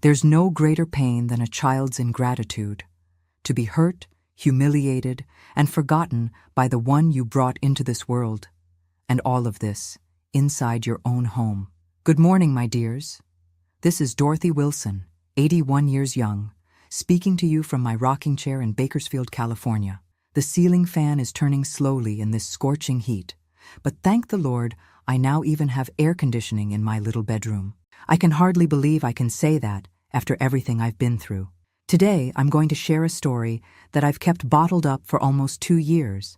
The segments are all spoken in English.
There's no greater pain than a child's ingratitude, to be hurt, humiliated, and forgotten by the one you brought into this world, and all of this inside your own home. Good morning, my dears. This is Dorothy Wilson, 81 years young, speaking to you from my rocking chair in Bakersfield, California. The ceiling fan is turning slowly in this scorching heat, but thank the Lord, I now even have air conditioning in my little bedroom. I can hardly believe I can say that after everything I've been through. Today, I'm going to share a story that I've kept bottled up for almost 2 years.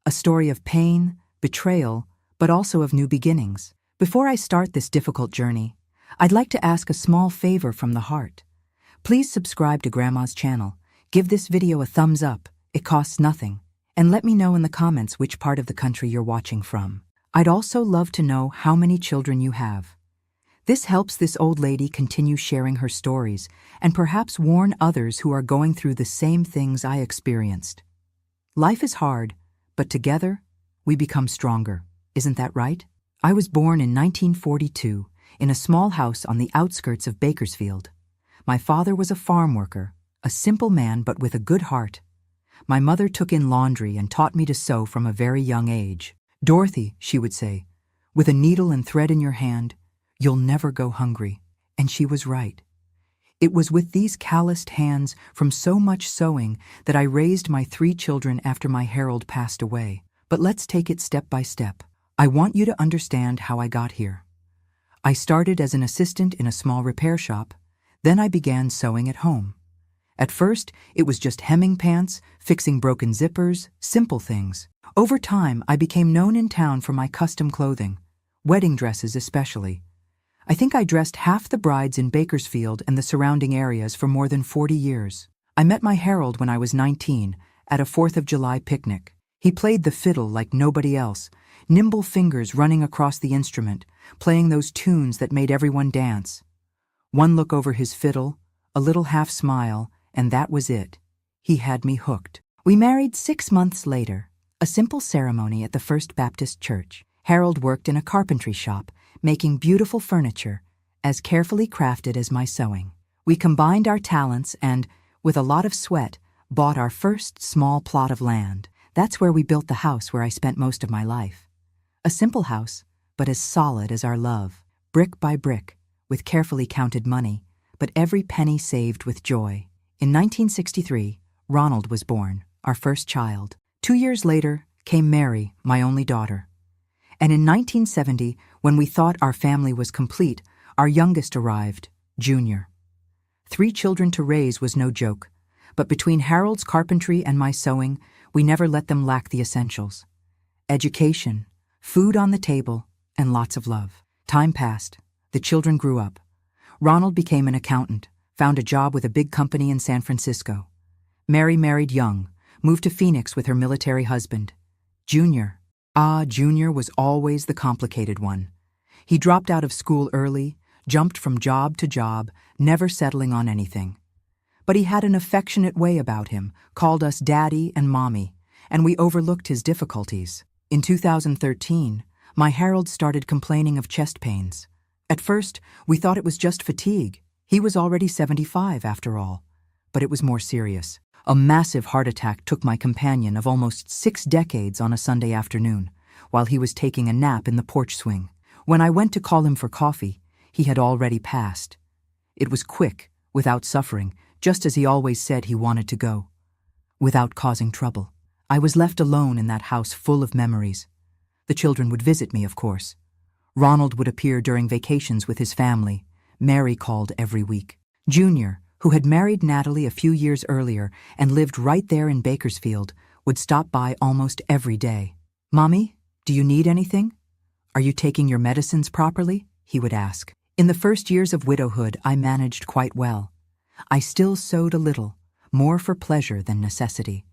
A story of pain, betrayal, but also of new beginnings. Before I start this difficult journey, I'd like to ask a small favor from the heart. Please subscribe to Grandma's channel, give this video a thumbs up, it costs nothing, and let me know in the comments which part of the country you're watching from. I'd also love to know how many children you have. This helps this old lady continue sharing her stories and perhaps warn others who are going through the same things I experienced. Life is hard, but together, we become stronger. Isn't that right? I was born in 1942 in a small house on the outskirts of Bakersfield. My father was a farm worker, a simple man but with a good heart. My mother took in laundry and taught me to sew from a very young age. Dorothy, she would say, with a needle and thread in your hand, you'll never go hungry. And she was right. It was with these calloused hands from so much sewing that I raised my 3 children after my Harold passed away. But let's take it step by step. I want you to understand how I got here. I started as an assistant in a small repair shop, then I began sewing at home. At first, it was just hemming pants, fixing broken zippers, simple things. Over time, I became known in town for my custom clothing, wedding dresses especially. I think I dressed half the brides in Bakersfield and the surrounding areas for more than 40 years. I met my Harold when I was 19 at a 4th of July picnic. He played the fiddle like nobody else, nimble fingers running across the instrument, playing those tunes that made everyone dance. One look over his fiddle, a little half smile, and that was it. He had me hooked. We married 6 months later, a simple ceremony at the First Baptist Church. Harold worked in a carpentry shop, making beautiful furniture, as carefully crafted as my sewing. We combined our talents and, with a lot of sweat, bought our first small plot of land. That's where we built the house where I spent most of my life. A simple house, but as solid as our love, brick by brick, with carefully counted money, but every penny saved with joy. In 1963, Ronald was born, our first child. 2 years later came Mary, my only daughter. And in 1970, when we thought our family was complete, our youngest arrived, Junior. 3 children to raise was no joke, but between Harold's carpentry and my sewing, we never let them lack the essentials. Education, food on the table, and lots of love. Time passed. The children grew up. Ronald became an accountant, found a job with a big company in San Francisco. Mary married young, moved to Phoenix with her military husband. Junior was always the complicated one. He dropped out of school early, jumped from job to job, never settling on anything. But he had an affectionate way about him, called us Daddy and Mommy, and we overlooked his difficulties. In 2013, my Harold started complaining of chest pains. At first, we thought it was just fatigue. He was already 75 after all. But it was more serious. A massive heart attack took my companion of almost 6 decades on a Sunday afternoon, while he was taking a nap in the porch swing. When I went to call him for coffee, he had already passed. It was quick, without suffering, just as he always said he wanted to go. Without causing trouble. I was left alone in that house full of memories. The children would visit me, of course. Ronald would appear during vacations with his family. Mary called every week. Junior, who had married Natalie a few years earlier and lived right there in Bakersfield, would stop by almost every day. "Mommy, do you need anything? Are you taking your medicines properly?" he would ask. In the first years of widowhood, I managed quite well. I still sewed a little, more for pleasure than necessity.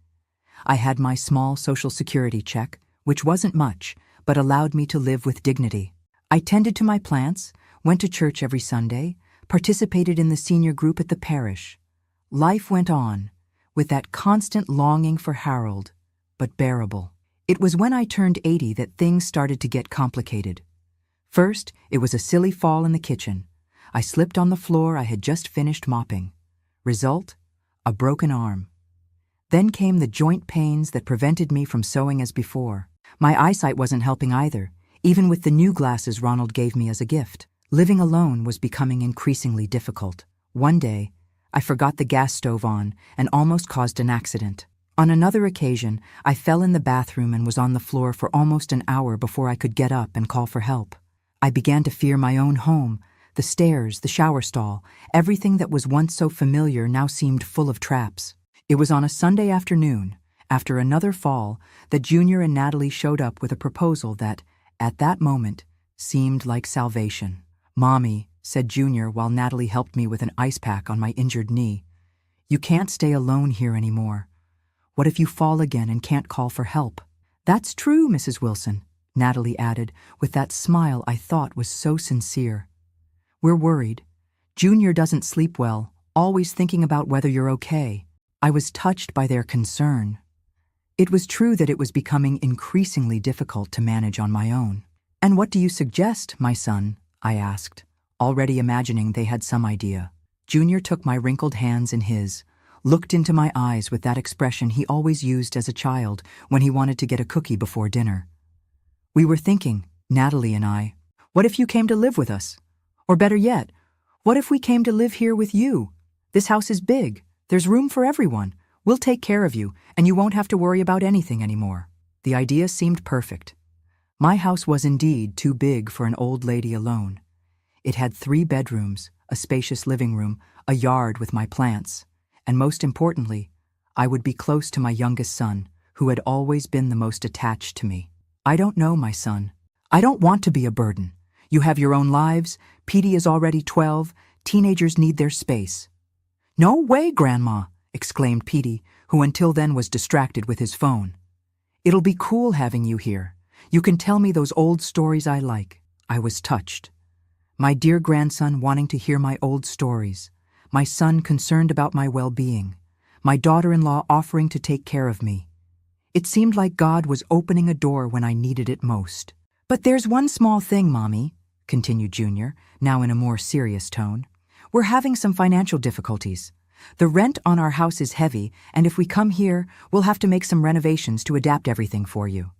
I had my small Social Security check, which wasn't much, but allowed me to live with dignity. I tended to my plants, went to church every Sunday, participated in the senior group at the parish. Life went on, with that constant longing for Harold, but bearable. It was when I turned 80 that things started to get complicated. First, it was a silly fall in the kitchen. I slipped on the floor I had just finished mopping. Result? A broken arm. Then came the joint pains that prevented me from sewing as before. My eyesight wasn't helping either, even with the new glasses Ronald gave me as a gift. Living alone was becoming increasingly difficult. One day, I forgot the gas stove on and almost caused an accident. On another occasion, I fell in the bathroom and was on the floor for almost an hour before I could get up and call for help. I began to fear my own home. The stairs, the shower stall, everything that was once so familiar now seemed full of traps. It was on a Sunday afternoon, after another fall, that Junior and Natalie showed up with a proposal that, at that moment, seemed like salvation. "Mommy," said Junior while Natalie helped me with an ice pack on my injured knee, "you can't stay alone here anymore. What if you fall again and can't call for help?" "That's true, Mrs. Wilson," Natalie added with that smile I thought was so sincere. "We're worried. Junior doesn't sleep well, always thinking about whether you're okay." I was touched by their concern. It was true that it was becoming increasingly difficult to manage on my own. "And what do you suggest, my son?" I asked, already imagining they had some idea. Junior took my wrinkled hands in his, looked into my eyes with that expression he always used as a child when he wanted to get a cookie before dinner. "We were thinking, Natalie and I, what if you came to live with us? Or better yet, what if we came to live here with you? This house is big. There's room for everyone. We'll take care of you, and you won't have to worry about anything anymore." The idea seemed perfect. My house was indeed too big for an old lady alone. It had 3 bedrooms, a spacious living room, a yard with my plants, and most importantly, I would be close to my youngest son, who had always been the most attached to me. "I don't know, my son. I don't want to be a burden. You have your own lives. Petey is already 12. Teenagers need their space." "No way, Grandma," exclaimed Petey, who until then was distracted with his phone. "It'll be cool having you here. You can tell me those old stories I like." I was touched. My dear grandson wanting to hear my old stories, my son concerned about my well-being, my daughter-in-law offering to take care of me. It seemed like God was opening a door when I needed it most. "But there's one small thing, Mommy," continued Junior, now in a more serious tone. "We're having some financial difficulties. The rent on our house is heavy, and if we come here, we'll have to make some renovations to adapt everything for you.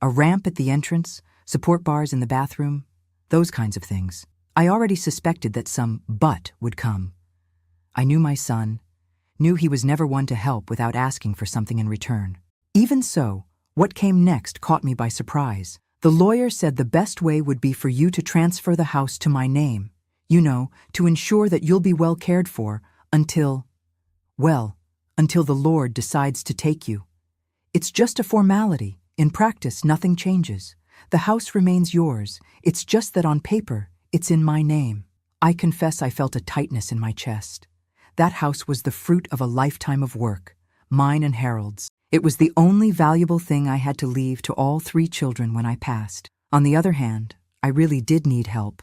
A ramp at the entrance, support bars in the bathroom, those kinds of things." I already suspected that some "but" would come. I knew my son, knew he was never one to help without asking for something in return. Even so, what came next caught me by surprise. The lawyer said the best way would be for you to transfer the house to my name, to ensure that you'll be well cared for until the Lord decides to take you. It's just a formality. In practice, nothing changes. The house remains yours. It's just that on paper, it's in my name. I confess I felt a tightness in my chest. That house was the fruit of a lifetime of work, mine and Harold's. It was the only valuable thing I had to leave to all 3 children when I passed. On the other hand, I really did need help,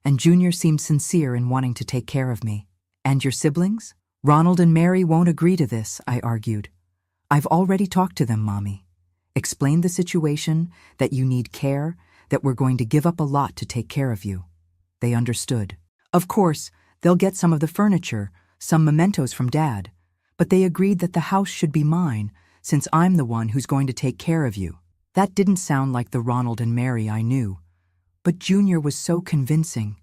and Junior seemed sincere in wanting to take care of me. "And your siblings? Ronald and Mary won't agree to this," I argued. "I've already talked to them, Mommy. Explained the situation, that you need care, that we're going to give up a lot to take care of you. They understood. Of course, they'll get some of the furniture, some mementos from Dad, but they agreed that the house should be mine, since I'm the one who's going to take care of you." That didn't sound like the Ronald and Mary I knew, but Junior was so convincing,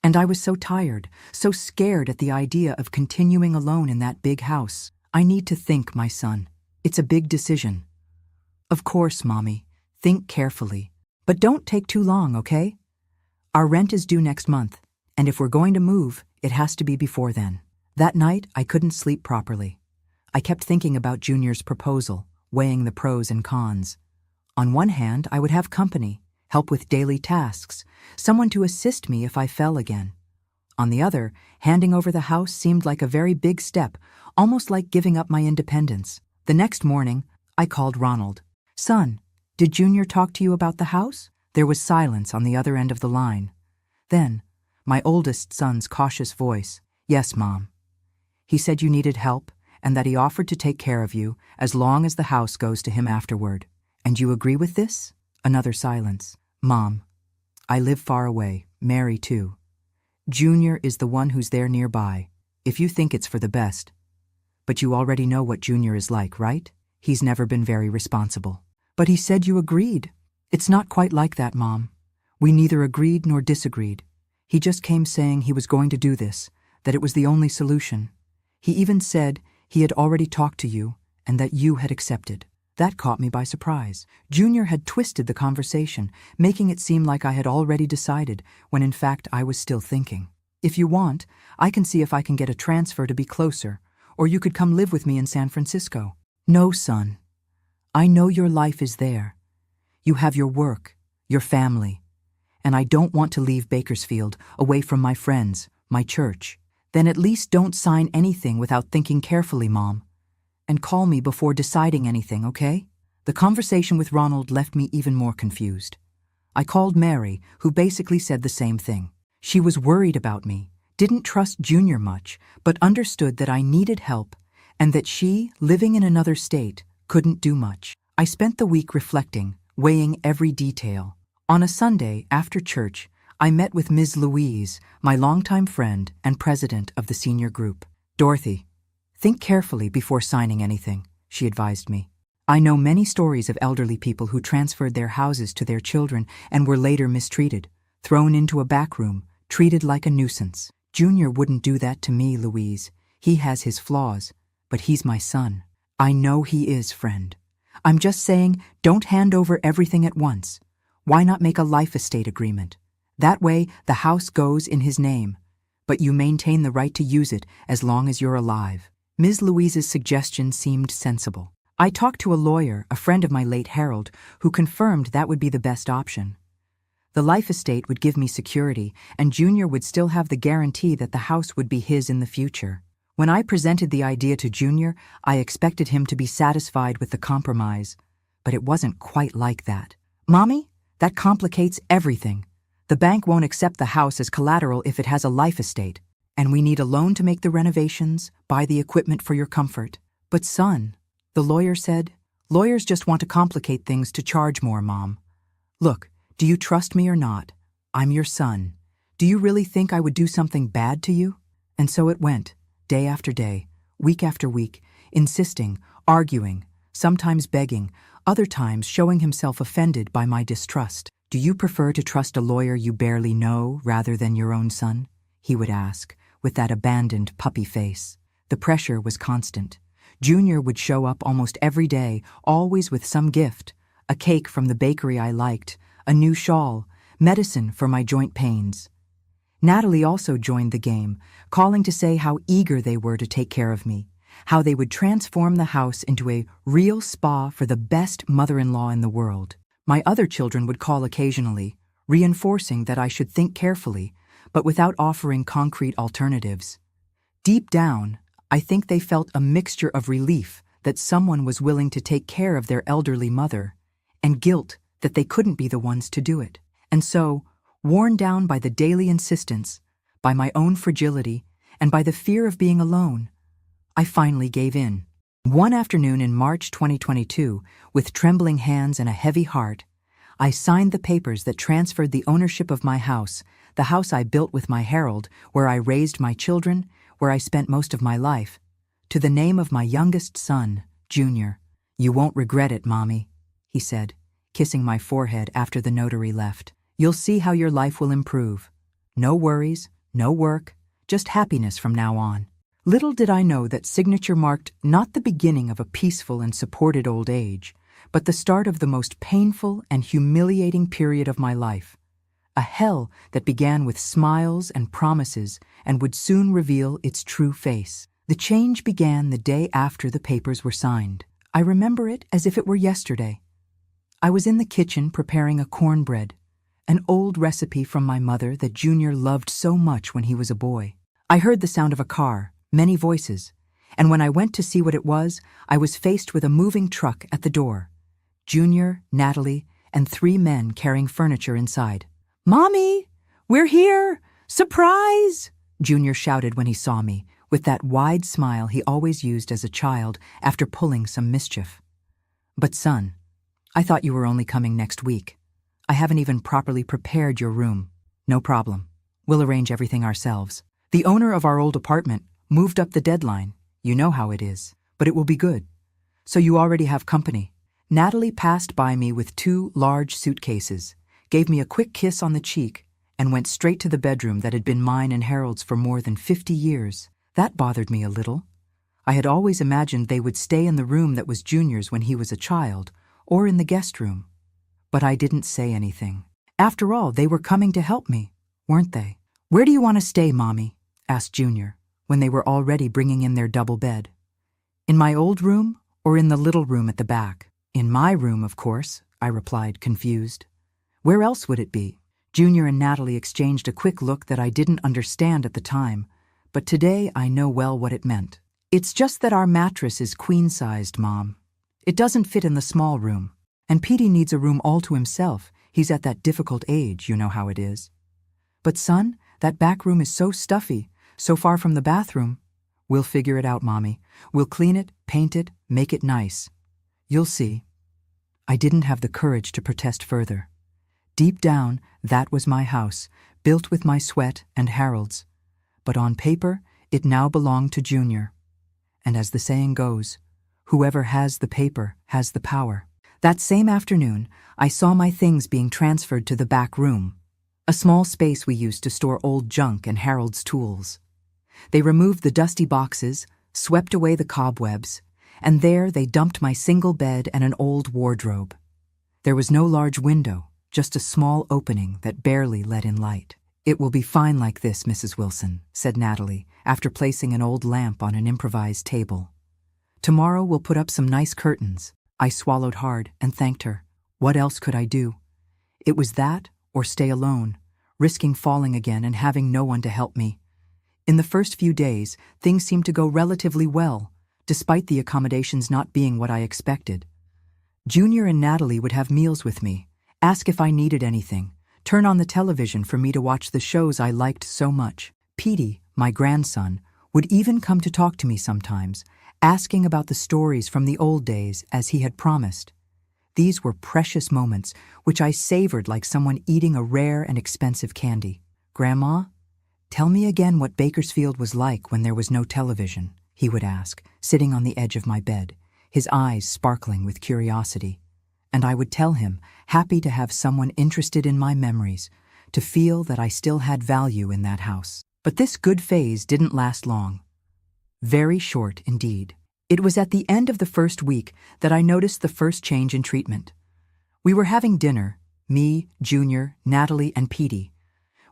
and I was so tired, so scared at the idea of continuing alone in that big house. "I need to think, my son. It's a big decision." "Of course, Mommy. Think carefully. But don't take too long, okay? Our rent is due next month, and if we're going to move, it has to be before then." That night, I couldn't sleep properly. I kept thinking about Junior's proposal, weighing the pros and cons. On one hand, I would have company, help with daily tasks, someone to assist me if I fell again. On the other, handing over the house seemed like a very big step, almost like giving up my independence. The next morning, I called Ronald. "Son, did Junior talk to you about the house?" There was silence on the other end of the line. Then, my oldest son's cautious voice, "Yes, Mom. He said you needed help, and that he offered to take care of you as long as the house goes to him afterward. And you agree with this?" Another silence. "Mom, I live far away, Mary too. Junior is the one who's there nearby, if you think it's for the best. But you already know what Junior is like, right? He's never been very responsible. But he said you agreed. It's not quite like that, Mom. We neither agreed nor disagreed. He just came saying he was going to do this, that it was the only solution. He even said he had already talked to you and that you had accepted. That caught me by surprise. Junior had twisted the conversation, making it seem like I had already decided, when in fact I was still thinking. If you want, I can see if I can get a transfer to be closer, or you could come live with me in San Francisco. No, son. I know your life is there. You have your work, your family, and I don't want to leave Bakersfield, away from my friends, my church. Then at least don't sign anything without thinking carefully, Mom. And call me before deciding anything, okay? The conversation with Ronald left me even more confused. I called Mary, who basically said the same thing. She was worried about me, didn't trust Junior much, but understood that I needed help and that she, living in another state, couldn't do much. I spent the week reflecting, weighing every detail. On a Sunday, after church, I met with Ms. Louise, my longtime friend and president of the senior group. Dorothy, think carefully before signing anything, she advised me. I know many stories of elderly people who transferred their houses to their children and were later mistreated, thrown into a back room, treated like a nuisance. Junior wouldn't do that to me, Louise. He has his flaws, but he's my son. I know he is, friend. I'm just saying, don't hand over everything at once. Why not make a life estate agreement? That way, the house goes in his name, but you maintain the right to use it as long as you're alive. Ms. Louise's suggestion seemed sensible. I talked to a lawyer, a friend of my late Harold, who confirmed that would be the best option. The life estate would give me security, and Junior would still have the guarantee that the house would be his in the future. When I presented the idea to Junior, I expected him to be satisfied with the compromise, but it wasn't quite like that. Mommy, that complicates everything. The bank won't accept the house as collateral if it has a life estate, and we need a loan to make the renovations, buy the equipment for your comfort. But son, the lawyer said, lawyers just want to complicate things to charge more, Mom. Look, do you trust me or not? I'm your son. Do you really think I would do something bad to you? And so it went, day after day, week after week, insisting, arguing, sometimes begging, other times showing himself offended by my distrust. Do you prefer to trust a lawyer you barely know rather than your own son? He would ask, with that abandoned puppy face. The pressure was constant. Junior would show up almost every day, always with some gift, a cake from the bakery I liked, a new shawl, medicine for my joint pains. Natalie also joined the game, calling to say how eager they were to take care of me, how they would transform the house into a real spa for the best mother-in-law in the world. My other children would call occasionally, reinforcing that I should think carefully, but without offering concrete alternatives. Deep down, I think they felt a mixture of relief that someone was willing to take care of their elderly mother, and guilt that they couldn't be the ones to do it. And so, worn down by the daily insistence, by my own fragility, and by the fear of being alone, I finally gave in. One afternoon in March 2022, with trembling hands and a heavy heart, I signed the papers that transferred the ownership of my house, the house I built with my Harold, where I raised my children, where I spent most of my life, to the name of my youngest son, Junior. You won't regret it, Mommy, he said, kissing my forehead after the notary left. You'll see how your life will improve. No worries, no work, just happiness from now on. Little did I know that signature marked not the beginning of a peaceful and supported old age, but the start of the most painful and humiliating period of my life. A hell that began with smiles and promises and would soon reveal its true face. The change began the day after the papers were signed. I remember it as if it were yesterday. I was in the kitchen preparing a cornbread, an old recipe from my mother that Junior loved so much when he was a boy. I heard the sound of a car, many voices, and when I went to see what it was, I was faced with a moving truck at the door. Junior, Natalie, and 3 men carrying furniture inside. "Mommy, we're here! Surprise!" Junior shouted when he saw me, with that wide smile he always used as a child after pulling some mischief. "But son, I thought you were only coming next week. I haven't even properly prepared your room." "No problem. We'll arrange everything ourselves. The owner of our old apartment moved up the deadline. You know how it is. But it will be good. So you already have company. Natalie passed by me with 2 large suitcases, gave me a quick kiss on the cheek, and went straight to the bedroom that had been mine and Harold's for more than 50 years. That bothered me a little. I had always imagined they would stay in the room that was Junior's when he was a child, or in the guest room. But I didn't say anything. After all, they were coming to help me, weren't they? "Where do you want to stay, Mommy?" asked Junior, when they were already bringing in their double bed. "In my old room, or in the little room at the back?" "In my room, of course," I replied, confused. "Where else would it be?" Junior and Natalie exchanged a quick look that I didn't understand at the time, but today I know well what it meant. "It's just that our mattress is queen-sized, Mom. It doesn't fit in the small room. And Petey needs a room all to himself. He's at that difficult age, you know how it is." "But son, that back room is so stuffy, so far from the bathroom." "We'll figure it out, Mommy. We'll clean it, paint it, make it nice. You'll see." I didn't have the courage to protest further. Deep down, that was my house, built with my sweat and Harold's. But on paper, it now belonged to Junior. And as the saying goes, whoever has the paper has the power. That same afternoon, I saw my things being transferred to the back room, a small space we used to store old junk and Harold's tools. They removed the dusty boxes, swept away the cobwebs, and there they dumped my single bed and an old wardrobe. There was no large window, just a small opening that barely let in light. "It will be fine like this, Mrs. Wilson," said Natalie, after placing an old lamp on an improvised table. "Tomorrow we'll put up some nice curtains." I swallowed hard and thanked her. What else could I do? It was that or stay alone, risking falling again and having no one to help me. In the first few days, things seemed to go relatively well, despite the accommodations not being what I expected. Junior and Natalie would have meals with me, ask if I needed anything, turn on the television for me to watch the shows I liked so much. Petey, my grandson, would even come to talk to me sometimes, asking about the stories from the old days as he had promised. These were precious moments which I savored like someone eating a rare and expensive candy. "Grandma, tell me again what Bakersfield was like when there was no television," he would ask, sitting on the edge of my bed, his eyes sparkling with curiosity. And I would tell him, happy to have someone interested in my memories, to feel that I still had value in that house. But this good phase didn't last long. Very short indeed. It was at the end of the first week that I noticed the first change in treatment. We were having dinner, me, Junior, Natalie, and Petey,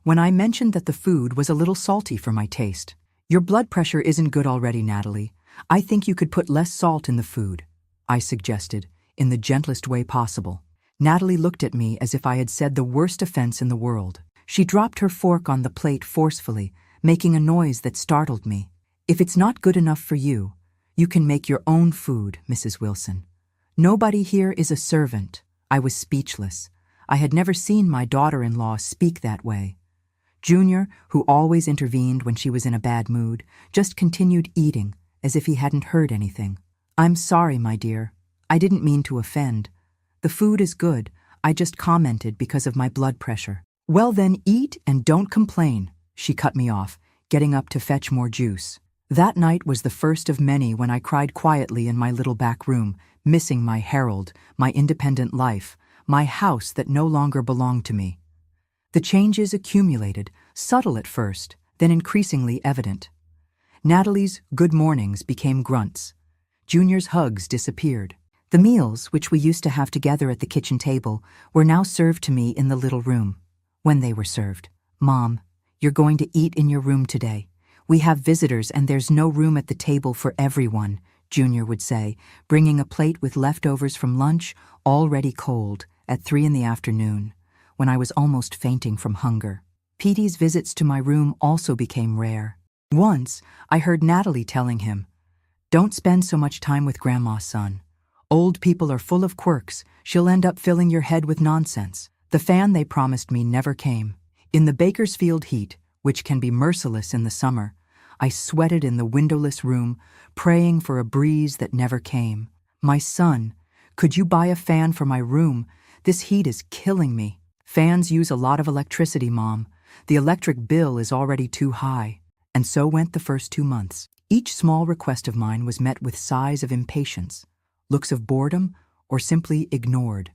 when I mentioned that the food was a little salty for my taste. "Your blood pressure isn't good already, Natalie. I think you could put less salt in the food," I suggested, in the gentlest way possible. Natalie looked at me as if I had said the worst offense in the world. She dropped her fork on the plate forcefully, making a noise that startled me. "If it's not good enough for you, you can make your own food, Mrs. Wilson. Nobody here is a servant." I was speechless. I had never seen my daughter-in-law speak that way. Junior, who always intervened when she was in a bad mood, just continued eating, as if he hadn't heard anything. "I'm sorry, my dear. I didn't mean to offend. The food is good. I just commented because of my blood pressure." "Well then, eat and don't complain," she cut me off, getting up to fetch more juice. That night was the first of many when I cried quietly in my little back room, missing my Harold, my independent life, my house that no longer belonged to me. The changes accumulated, subtle at first, then increasingly evident. Natalie's good mornings became grunts. Junior's hugs disappeared. The meals, which we used to have together at the kitchen table, were now served to me in the little room. When they were served, "Mom, you're going to eat in your room today. We have visitors and there's no room at the table for everyone," Junior would say, bringing a plate with leftovers from lunch, already cold, at 3 p.m, when I was almost fainting from hunger. Petey's visits to my room also became rare. Once, I heard Natalie telling him, "Don't spend so much time with Grandma, son. Old people are full of quirks. She'll end up filling your head with nonsense." The fan they promised me never came. In the Bakersfield heat, which can be merciless in the summer, I sweated in the windowless room, praying for a breeze that never came. "My son, could you buy a fan for my room? This heat is killing me." "Fans use a lot of electricity, Mom. The electric bill is already too high. And so went the first 2 months. Each small request of mine was met with sighs of impatience, looks of boredom, or simply ignored.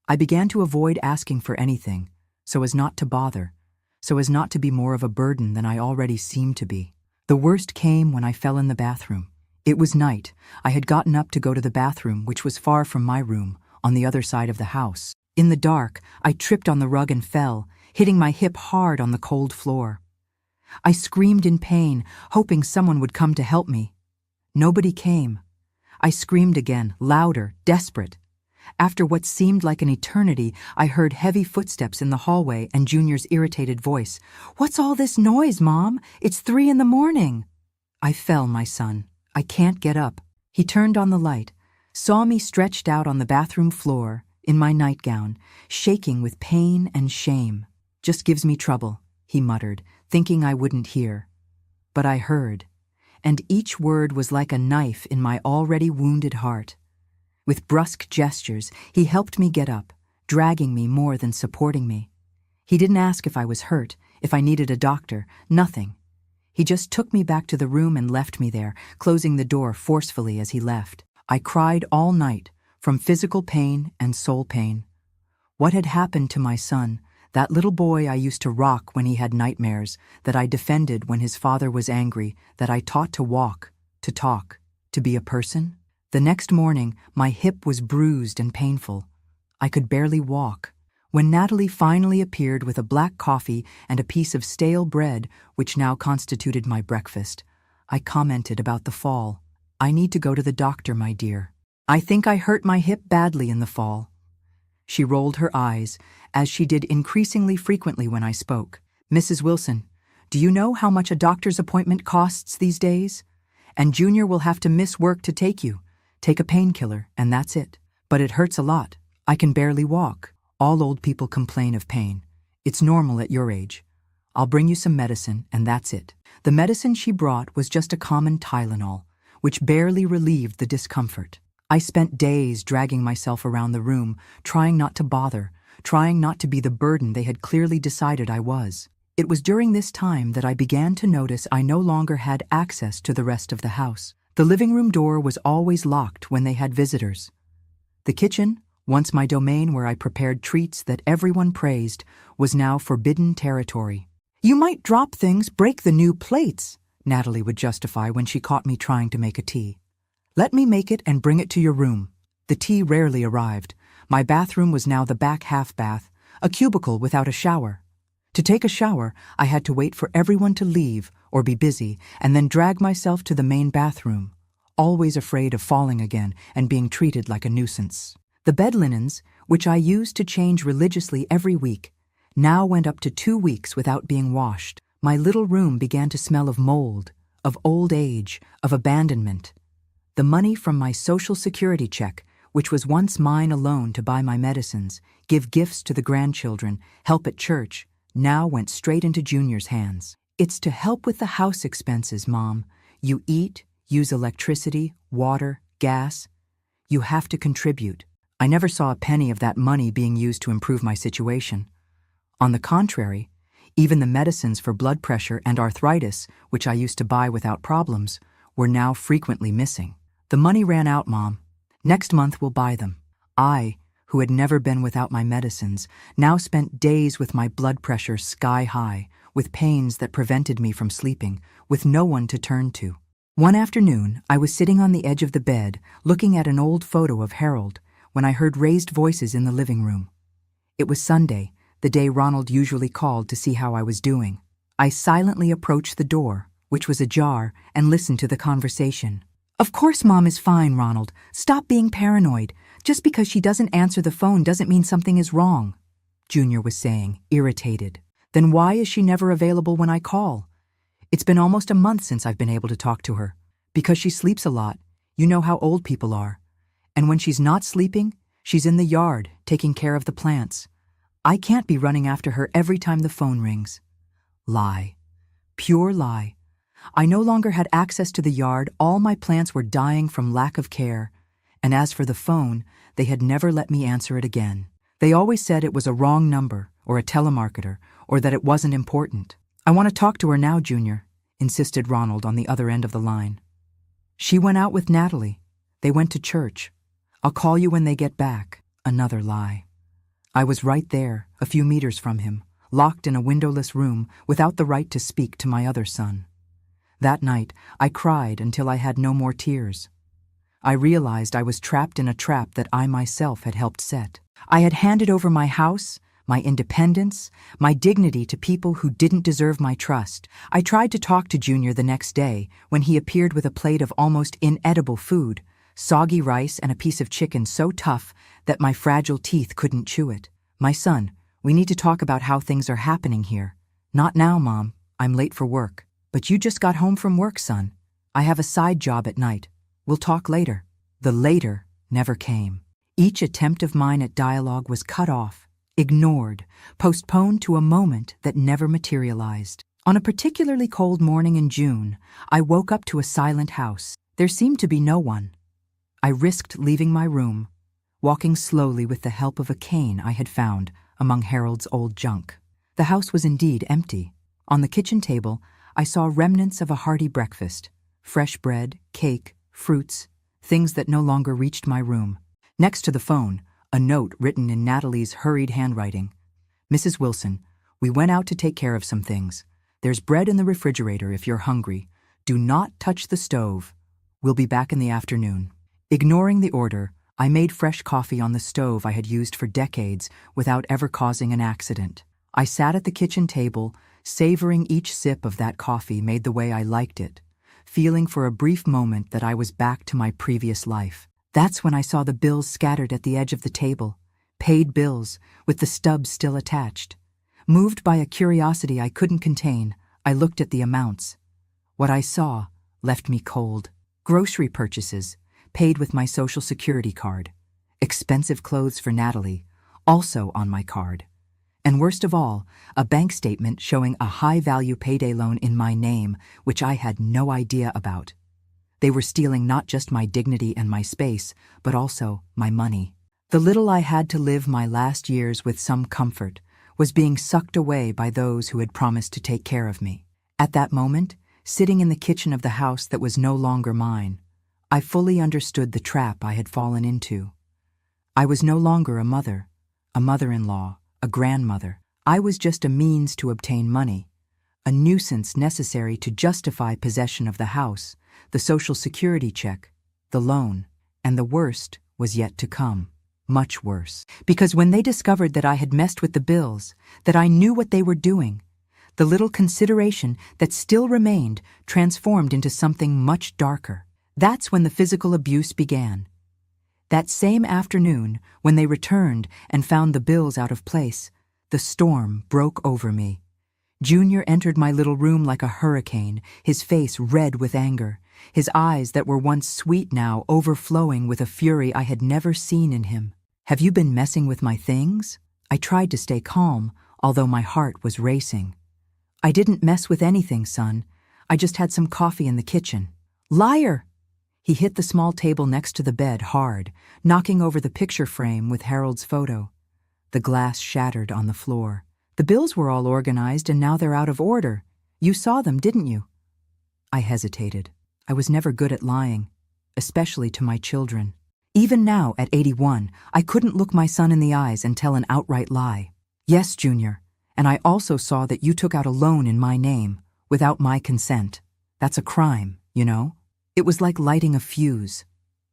I began to avoid asking for anything, so as not to bother, so as not to be more of a burden than I already seemed to be. The worst came when I fell in the bathroom. It was night. I had gotten up to go to the bathroom, which was far from my room, on the other side of the house. In the dark, I tripped on the rug and fell, hitting my hip hard on the cold floor. I screamed in pain, hoping someone would come to help me. Nobody came. I screamed again, louder, desperate. After what seemed like an eternity, I heard heavy footsteps in the hallway and Junior's irritated voice. "What's all this noise, Mom? It's 3 a.m. I fell, my son. I can't get up. He turned on the light, saw me stretched out on the bathroom floor, in my nightgown, shaking with pain and shame. "Just gives me trouble," he muttered, thinking I wouldn't hear. But I heard, and each word was like a knife in my already wounded heart. With brusque gestures, he helped me get up, dragging me more than supporting me. He didn't ask if I was hurt, if I needed a doctor, nothing. He just took me back to the room and left me there, closing the door forcefully as he left. I cried all night, from physical pain and soul pain. What had happened to my son, that little boy I used to rock when he had nightmares, that I defended when his father was angry, that I taught to walk, to talk, to be a person? The next morning, my hip was bruised and painful. I could barely walk. When Natalie finally appeared with a black coffee and a piece of stale bread, which now constituted my breakfast, I commented about the fall. "I need to go to the doctor, my dear. I think I hurt my hip badly in the fall." She rolled her eyes, as she did increasingly frequently when I spoke. "Mrs. Wilson, do you know how much a doctor's appointment costs these days? And Junior will have to miss work to take you. Take a painkiller, and that's it. But it hurts a lot. I can barely walk. All old people complain of pain. It's normal at your age. I'll bring you some medicine, and that's it." The medicine she brought was just a common Tylenol, which barely relieved the discomfort. I spent days dragging myself around the room, trying not to bother, trying not to be the burden they had clearly decided I was. It was during this time that I began to notice I no longer had access to the rest of the house. The living room door was always locked when they had visitors. The kitchen, once my domain where I prepared treats that everyone praised, was now forbidden territory. "You might drop things, break the new plates," Natalie would justify when she caught me trying to make a tea. "Let me make it and bring it to your room." The tea rarely arrived. My bathroom was now the back half bath, a cubicle without a shower. To take a shower, I had to wait for everyone to leave or be busy and then drag myself to the main bathroom, always afraid of falling again and being treated like a nuisance. The bed linens, which I used to change religiously every week, now went up to 2 weeks without being washed. My little room began to smell of mold, of old age, of abandonment. The money from my Social Security check, which was once mine alone to buy my medicines, give gifts to the grandchildren, help at church, now went straight into Junior's hands. "It's to help with the house expenses, Mom. You eat, use electricity, water, gas. You have to contribute." I never saw a penny of that money being used to improve my situation. On the contrary, even the medicines for blood pressure and arthritis, which I used to buy without problems, were now frequently missing. "The money ran out, Mom. Next month we'll buy them." I, who had never been without my medicines, now spent days with my blood pressure sky high, with pains that prevented me from sleeping, with no one to turn to. One afternoon, I was sitting on the edge of the bed, looking at an old photo of Harold, when I heard raised voices in the living room. It was Sunday, the day Ronald usually called to see how I was doing. I silently approached the door, which was ajar, and listened to the conversation. "Of course Mom is fine, Ronald. Stop being paranoid. Just because she doesn't answer the phone doesn't mean something is wrong," Junior was saying, irritated. "Then why is she never available when I call? It's been almost a month since I've been able to talk to her. Because she sleeps a lot. You know how old people are. And when she's not sleeping, she's in the yard, taking care of the plants. I can't be running after her every time the phone rings." Lie. Pure lie. I no longer had access to the yard, all my plants were dying from lack of care, and as for the phone, they had never let me answer it again. They always said it was a wrong number, or a telemarketer, or that it wasn't important. I want to talk to her now, Junior, insisted Ronald on the other end of the line. She went out with Natalie. They went to church. I'll call you when they get back. Another lie. I was right there, a few meters from him, locked in a windowless room without the right to speak to my other son. That night, I cried until I had no more tears. I realized I was trapped in a trap that I myself had helped set. I had handed over my house, my independence, my dignity to people who didn't deserve my trust. I tried to talk to Junior the next day when he appeared with a plate of almost inedible food, soggy rice and a piece of chicken so tough that my fragile teeth couldn't chew it. My son, we need to talk about how things are happening here. Not now, Mom. I'm late for work. But you just got home from work, son. I have a side job at night. We'll talk later. The later never came. Each attempt of mine at dialogue was cut off, ignored, postponed to a moment that never materialized. On a particularly cold morning in June, I woke up to a silent house. There seemed to be no one. I risked leaving my room, walking slowly with the help of a cane I had found among Harold's old junk. The house was indeed empty. On the kitchen table, I saw remnants of a hearty breakfast, fresh bread, cake, fruits, things that no longer reached my room. Next to the phone, a note written in Natalie's hurried handwriting. Mrs. Wilson, we went out to take care of some things. There's bread in the refrigerator if you're hungry. Do not touch the stove. We'll be back in the afternoon. Ignoring the order, I made fresh coffee on the stove I had used for decades without ever causing an accident. I sat at the kitchen table, savoring each sip of that coffee made the way I liked it, feeling for a brief moment that I was back to my previous life. That's when I saw the bills scattered at the edge of the table, paid bills, with the stubs still attached. Moved by a curiosity I couldn't contain, I looked at the amounts. What I saw left me cold. Grocery purchases, paid with my Social Security card. Expensive clothes for Natalie, also on my card. And worst of all, a bank statement showing a high-value payday loan in my name, which I had no idea about. They were stealing not just my dignity and my space, but also my money. The little I had to live my last years with some comfort was being sucked away by those who had promised to take care of me. At that moment, sitting in the kitchen of the house that was no longer mine, I fully understood the trap I had fallen into. I was no longer a mother-in-law, a grandmother. I was just a means to obtain money, a nuisance necessary to justify possession of the house, the Social Security check, the loan, and the worst was yet to come. Much worse. Because when they discovered that I had messed with the bills, that I knew what they were doing, the little consideration that still remained transformed into something much darker. That's when the physical abuse began. That same afternoon, when they returned and found the bills out of place, the storm broke over me. Junior entered my little room like a hurricane, his face red with anger, his eyes that were once sweet now overflowing with a fury I had never seen in him. Have you been messing with my things? I tried to stay calm, although my heart was racing. I didn't mess with anything, son. I just had some coffee in the kitchen. Liar! He hit the small table next to the bed hard, knocking over the picture frame with Harold's photo. The glass shattered on the floor. The bills were all organized and now they're out of order. You saw them, didn't you? I hesitated. I was never good at lying, especially to my children. Even now, at 81, I couldn't look my son in the eyes and tell an outright lie. Yes, Junior, and I also saw that you took out a loan in my name, without my consent. That's a crime, you know? It was like lighting a fuse.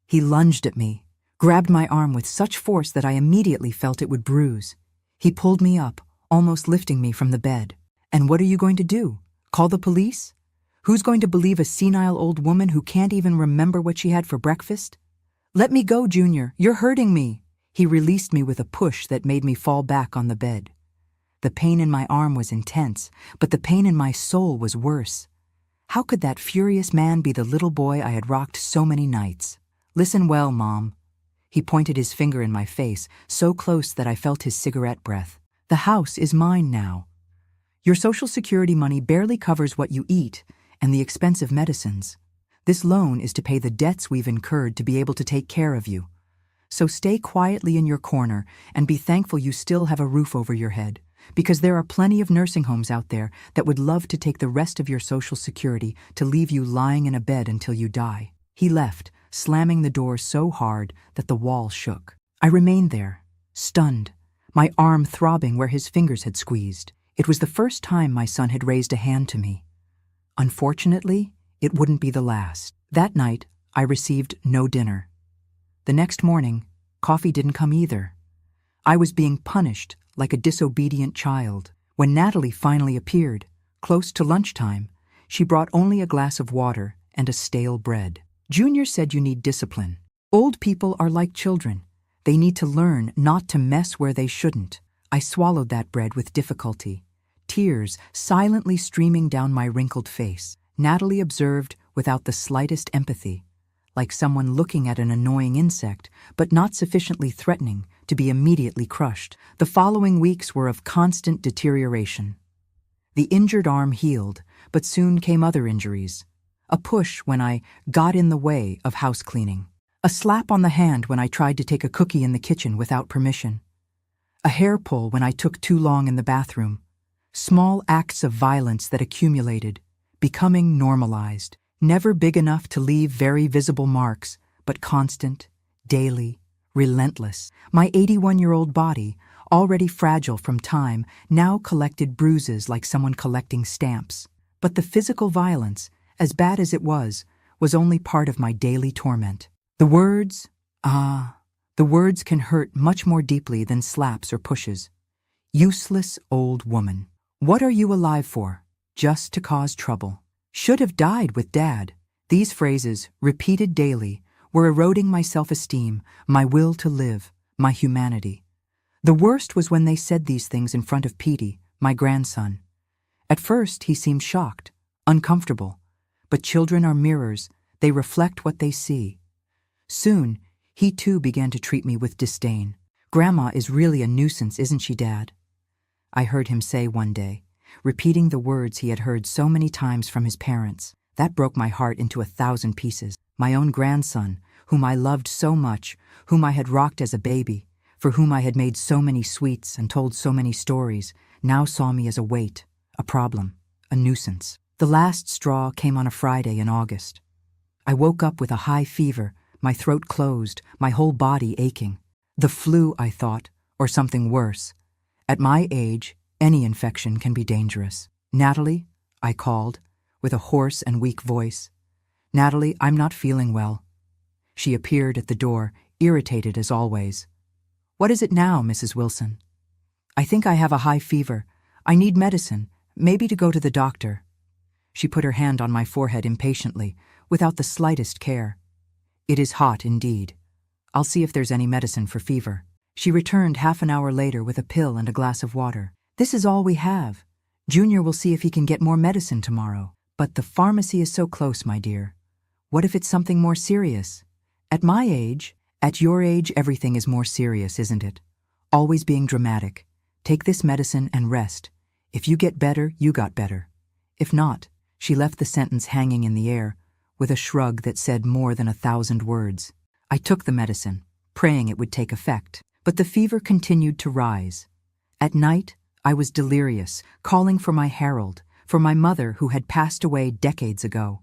He lunged at me, grabbed my arm with such force that I immediately felt it would bruise. He pulled me up, almost lifting me from the bed. And what are you going to do? Call the police? Who's going to believe a senile old woman who can't even remember what she had for breakfast? Let me go, Junior. You're hurting me. He released me with a push that made me fall back on the bed. The pain in my arm was intense, but the pain in my soul was worse. How could that furious man be the little boy I had rocked so many nights? Listen well, Mom. He pointed his finger in my face, so close that I felt his cigarette breath. The house is mine now. Your Social Security money barely covers what you eat and the expensive medicines. This loan is to pay the debts we've incurred to be able to take care of you. So stay quietly in your corner and be thankful you still have a roof over your head, because there are plenty of nursing homes out there that would love to take the rest of your Social Security to leave you lying in a bed until you die." He left, slamming the door so hard that the wall shook. I remained there, stunned, my arm throbbing where his fingers had squeezed. It was the first time my son had raised a hand to me. Unfortunately, it wouldn't be the last. That night, I received no dinner. The next morning, coffee didn't come either. I was being punished like a disobedient child. When Natalie finally appeared, close to lunchtime, she brought only a glass of water and a stale bread. "Junior said you need discipline. Old people are like children. They need to learn not to mess where they shouldn't." I swallowed that bread with difficulty, tears silently streaming down my wrinkled face. Natalie observed without the slightest empathy, like someone looking at an annoying insect, but not sufficiently threatening to be immediately crushed. The following weeks were of constant deterioration. The injured arm healed, but soon came other injuries. A push when I got in the way of house cleaning. A slap on the hand when I tried to take a cookie in the kitchen without permission. A hair pull when I took too long in the bathroom. Small acts of violence that accumulated, becoming normalized. Never big enough to leave very visible marks, but constant, daily, relentless. My 81-year-old body, already fragile from time, now collected bruises like someone collecting stamps. But the physical violence, as bad as it was only part of my daily torment. The words can hurt much more deeply than slaps or pushes. Useless old woman. What are you alive for? Just to cause trouble. Should have died with Dad. These phrases, repeated daily, were eroding my self-esteem, my will to live, my humanity. The worst was when they said these things in front of Petey, my grandson. At first, he seemed shocked, uncomfortable. But children are mirrors, they reflect what they see. Soon, he too began to treat me with disdain. "Grandma is really a nuisance, isn't she, Dad?" I heard him say one day, repeating the words he had heard so many times from his parents. That broke my heart into 1,000 pieces. My own grandson, whom I loved so much, whom I had rocked as a baby, for whom I had made so many sweets and told so many stories, now saw me as a weight, a problem, a nuisance. The last straw came on a Friday in August. I woke up with a high fever, my throat closed, my whole body aching. The flu, I thought, or something worse. At my age, any infection can be dangerous. "Natalie," I called, with a hoarse and weak voice. "Natalie, I'm not feeling well." She appeared at the door, irritated as always. "What is it now, Mrs. Wilson?" "I think I have a high fever. I need medicine, maybe to go to the doctor." She put her hand on my forehead impatiently, without the slightest care. "It is hot indeed. I'll see if there's any medicine for fever." She returned half an hour later with a pill and a glass of water. "This is all we have. Junior will see if he can get more medicine tomorrow." "But the pharmacy is so close, my dear. What if it's something more serious? At my age, at your age, everything is more serious, isn't it? Always being dramatic. Take this medicine and rest. If you get better, you got better. If not," she left the sentence hanging in the air, with a shrug that said more than 1,000 words. I took the medicine, praying it would take effect. But the fever continued to rise. At night, I was delirious, calling for my Harold, for my mother who had passed away decades ago.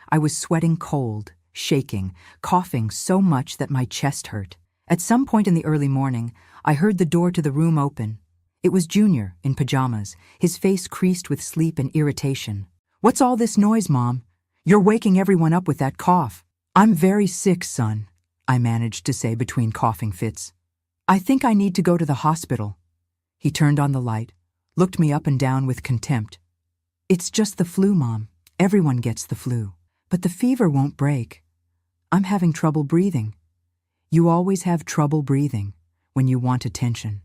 I was sweating cold, shaking, coughing so much that my chest hurt. At some point in the early morning, I heard the door to the room open. It was Junior, in pajamas, his face creased with sleep and irritation. "What's all this noise, Mom? You're waking everyone up with that cough." "I'm very sick, son," I managed to say between coughing fits. "I think I need to go to the hospital." He turned on the light, looked me up and down with contempt. "It's just the flu, Mom. Everyone gets the flu. But the fever won't break. I'm having trouble breathing." "You always have trouble breathing when you want attention.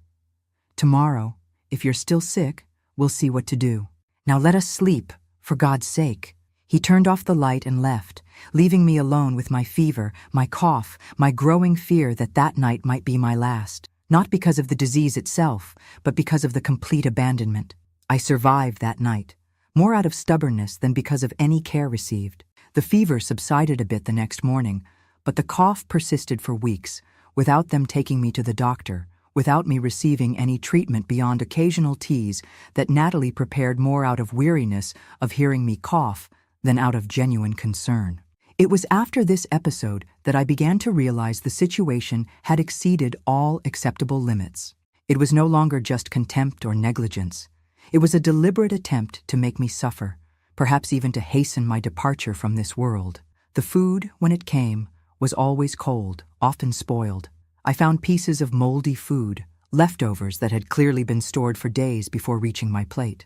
Tomorrow, if you're still sick, we'll see what to do. Now let us sleep, for God's sake." He turned off the light and left, leaving me alone with my fever, my cough, my growing fear that that night might be my last. Not because of the disease itself, but because of the complete abandonment. I survived that night, more out of stubbornness than because of any care received. The fever subsided a bit the next morning, but the cough persisted for weeks, without them taking me to the doctor, without me receiving any treatment beyond occasional teas that Natalie prepared more out of weariness of hearing me cough than out of genuine concern. It was after this episode that I began to realize the situation had exceeded all acceptable limits. It was no longer just contempt or negligence. It was a deliberate attempt to make me suffer, perhaps even to hasten my departure from this world. The food, when it came, was always cold, often spoiled. I found pieces of moldy food, leftovers that had clearly been stored for days before reaching my plate.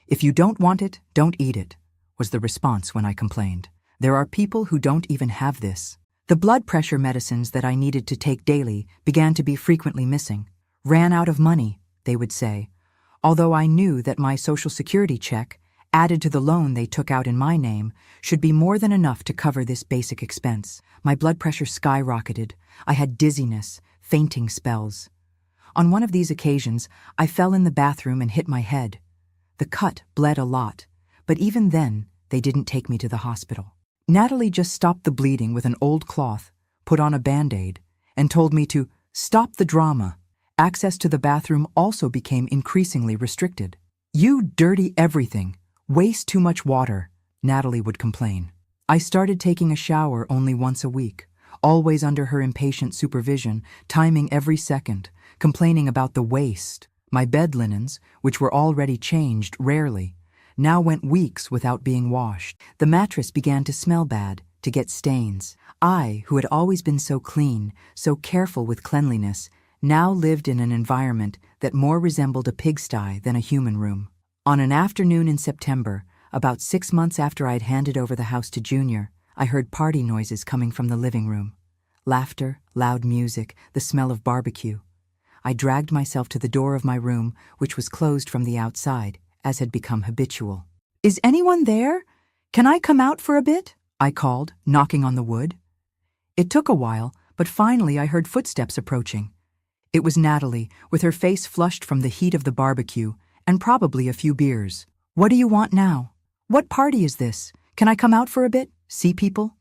"If you don't want it, don't eat it," was the response when I complained. There are people who don't even have this. The blood pressure medicines that I needed to take daily began to be frequently missing. "Ran out of money," they would say, although I knew that my Social Security check, added to the loan they took out in my name, should be more than enough to cover this basic expense. My blood pressure skyrocketed. I had dizziness, fainting spells. On one of these occasions, I fell in the bathroom and hit my head. The cut bled a lot, but even then, they didn't take me to the hospital. Natalie just stopped the bleeding with an old cloth, put on a Band-Aid, and told me to stop the drama. Access to the bathroom also became increasingly restricted. "You dirty everything. Waste too much water," Natalie would complain. I started taking a shower only once a week, always under her impatient supervision, timing every second, complaining about the waste. My bed linens, which were already changed rarely, now went weeks without being washed. The mattress began to smell bad, to get stains. I, who had always been so clean, so careful with cleanliness, now lived in an environment that more resembled a pigsty than a human room. On an afternoon in September, about 6 months after I'd handed over the house to Junior, I heard party noises coming from the living room. Laughter, loud music, the smell of barbecue. I dragged myself to the door of my room, which was closed from the outside, as had become habitual. "Is anyone there? Can I come out for a bit?" I called, knocking on the wood. It took a while, but finally I heard footsteps approaching. It was Natalie, with her face flushed from the heat of the barbecue, and probably a few beers. "What do you want now? What party is this? Can I come out for a bit? See people?"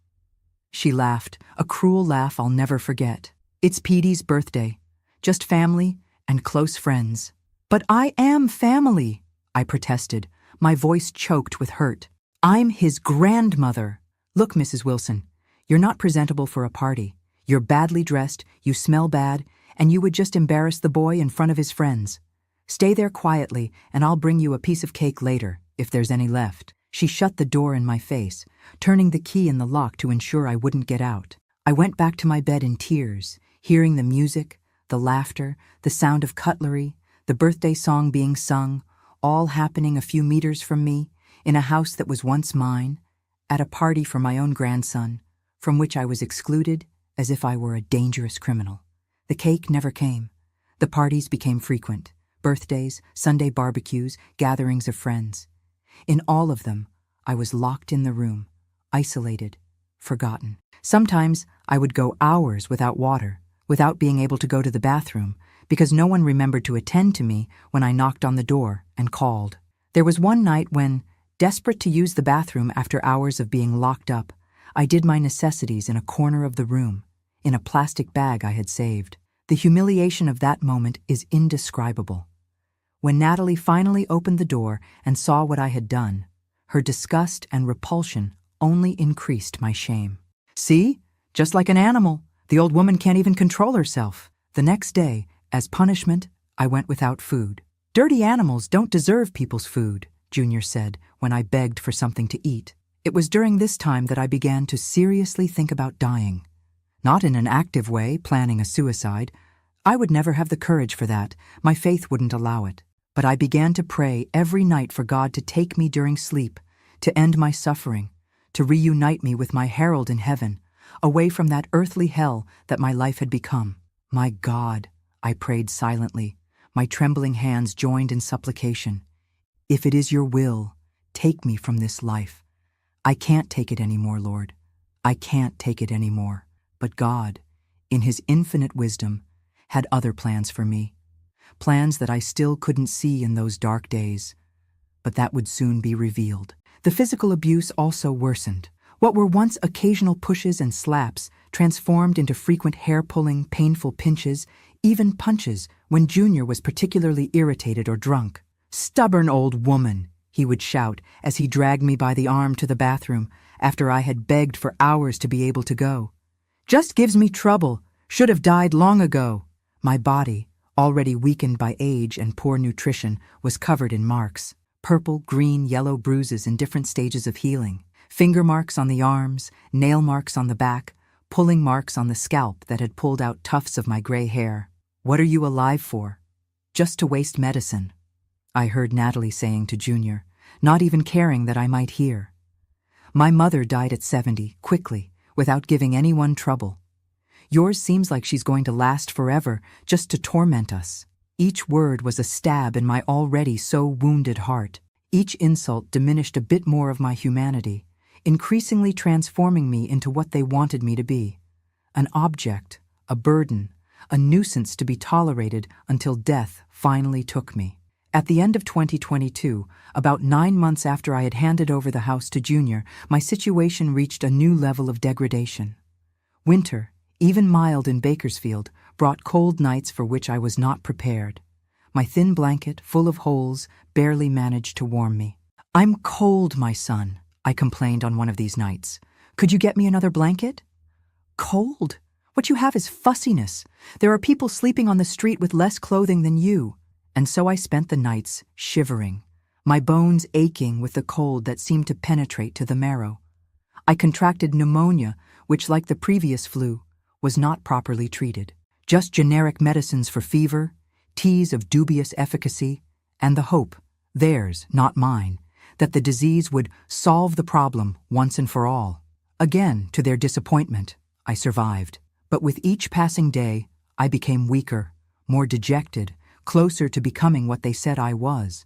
She laughed, a cruel laugh I'll never forget. "It's Petey's birthday. Just family and close friends." "But I am family," I protested, my voice choked with hurt. "I'm his grandmother. Look, Mrs. Wilson, you're not presentable for a party. You're badly dressed, you smell bad, and you would just embarrass the boy in front of his friends. Stay there quietly, and I'll bring you a piece of cake later, if there's any left." She shut the door in my face, turning the key in the lock to ensure I wouldn't get out. I went back to my bed in tears, hearing the music, the laughter, the sound of cutlery, the birthday song being sung, all happening a few meters from me, in a house that was once mine, at a party for my own grandson, from which I was excluded as if I were a dangerous criminal. The cake never came. The parties became frequent. Birthdays, Sunday barbecues, gatherings of friends. In all of them, I was locked in the room, isolated, forgotten. Sometimes I would go hours without water, without being able to go to the bathroom, because no one remembered to attend to me when I knocked on the door and called. There was one night when, desperate to use the bathroom after hours of being locked up, I did my necessities in a corner of the room, in a plastic bag I had saved. The humiliation of that moment is indescribable. When Natalie finally opened the door and saw what I had done, her disgust and repulsion only increased my shame. "See? Just like an animal. The old woman can't even control herself." The next day, as punishment, I went without food. "Dirty animals don't deserve people's food," Junior said when I begged for something to eat. It was during this time that I began to seriously think about dying. Not in an active way, planning a suicide. I would never have the courage for that. My faith wouldn't allow it. But I began to pray every night for God to take me during sleep, to end my suffering, to reunite me with my herald in heaven, away from that earthly hell that my life had become. "My God," I prayed silently, my trembling hands joined in supplication, "if it is your will, take me from this life. I can't take it anymore, Lord. I can't take it anymore." But God, in his infinite wisdom, had other plans for me. Plans that I still couldn't see in those dark days, but that would soon be revealed. The physical abuse also worsened. What were once occasional pushes and slaps transformed into frequent hair-pulling, painful pinches, even punches when Junior was particularly irritated or drunk. "Stubborn old woman," he would shout as he dragged me by the arm to the bathroom after I had begged for hours to be able to go. "Just gives me trouble. Should have died long ago." My body, already weakened by age and poor nutrition, was covered in marks. Purple, green, yellow bruises in different stages of healing. Finger marks on the arms, nail marks on the back, pulling marks on the scalp that had pulled out tufts of my gray hair. "What are you alive for? Just to waste medicine," I heard Natalie saying to Junior, not even caring that I might hear. "My mother died at 70, quickly, without giving anyone trouble. Yours seems like she's going to last forever, just to torment us." Each word was a stab in my already so wounded heart. Each insult diminished a bit more of my humanity, increasingly transforming me into what they wanted me to be. An object, a burden, a nuisance to be tolerated until death finally took me. At the end of 2022, about 9 months after I had handed over the house to Junior, my situation reached a new level of degradation. Winter, even mild in Bakersfield, brought cold nights for which I was not prepared. My thin blanket, full of holes, barely managed to warm me. "I'm cold, my son," I complained on one of these nights. "Could you get me another blanket?" "Cold? What you have is fussiness. There are people sleeping on the street with less clothing than you." And so I spent the nights shivering, my bones aching with the cold that seemed to penetrate to the marrow. I contracted pneumonia, which, like the previous flu, was not properly treated. Just generic medicines for fever, teas of dubious efficacy, and the hope, theirs, not mine, that the disease would solve the problem once and for all. Again, to their disappointment, I survived. But with each passing day, I became weaker, more dejected, closer to becoming what they said I was.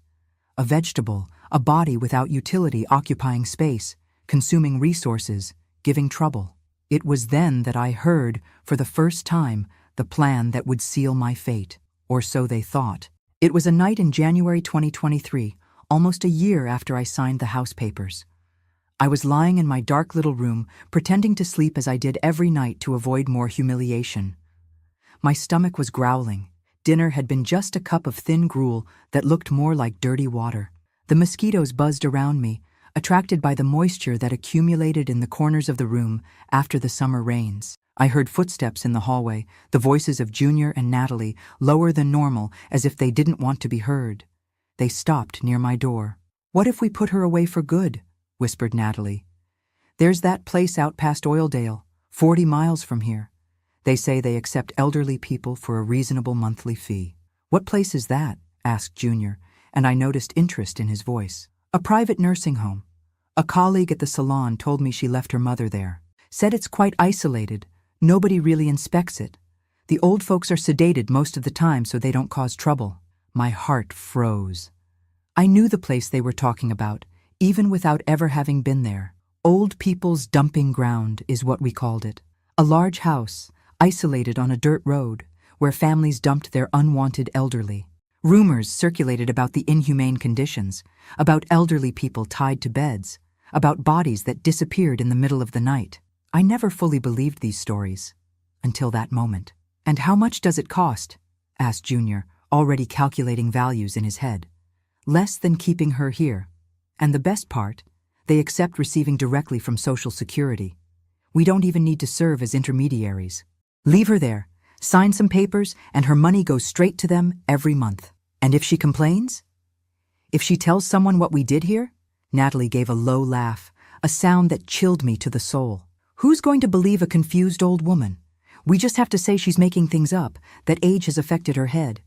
A vegetable, a body without utility occupying space, consuming resources, giving trouble. It was then that I heard, for the first time, the plan that would seal my fate, or so they thought. It was a night in January 2023, almost a year after I signed the house papers. I was lying in my dark little room, pretending to sleep as I did every night to avoid more humiliation. My stomach was growling. Dinner had been just a cup of thin gruel that looked more like dirty water. The mosquitoes buzzed around me, attracted by the moisture that accumulated in the corners of the room after the summer rains. I heard footsteps in the hallway, the voices of Junior and Natalie, lower than normal, as if they didn't want to be heard. They stopped near my door. "What if we put her away for good?" whispered Natalie. "There's that place out past Oildale, 40 miles from here. They say they accept elderly people for a reasonable monthly fee." "What place is that?" asked Junior, and I noticed interest in his voice. "A private nursing home. A colleague at the salon told me she left her mother there. Said it's quite isolated. Nobody really inspects it. The old folks are sedated most of the time so they don't cause trouble." My heart froze. I knew the place they were talking about, even without ever having been there. Old people's dumping ground is what we called it. A large house, isolated on a dirt road, where families dumped their unwanted elderly. Rumors circulated about the inhumane conditions, about elderly people tied to beds, about bodies that disappeared in the middle of the night. I never fully believed these stories, until that moment. "And how much does it cost?" asked Junior, already calculating values in his head. "Less than keeping her here. And the best part, they accept receiving directly from Social Security. We don't even need to serve as intermediaries. Leave her there, sign some papers, and her money goes straight to them every month. And if she complains? If she tells someone what we did here?" Natalie gave a low laugh, a sound that chilled me to the soul. "Who's going to believe a confused old woman? We just have to say she's making things up, that age has affected her head.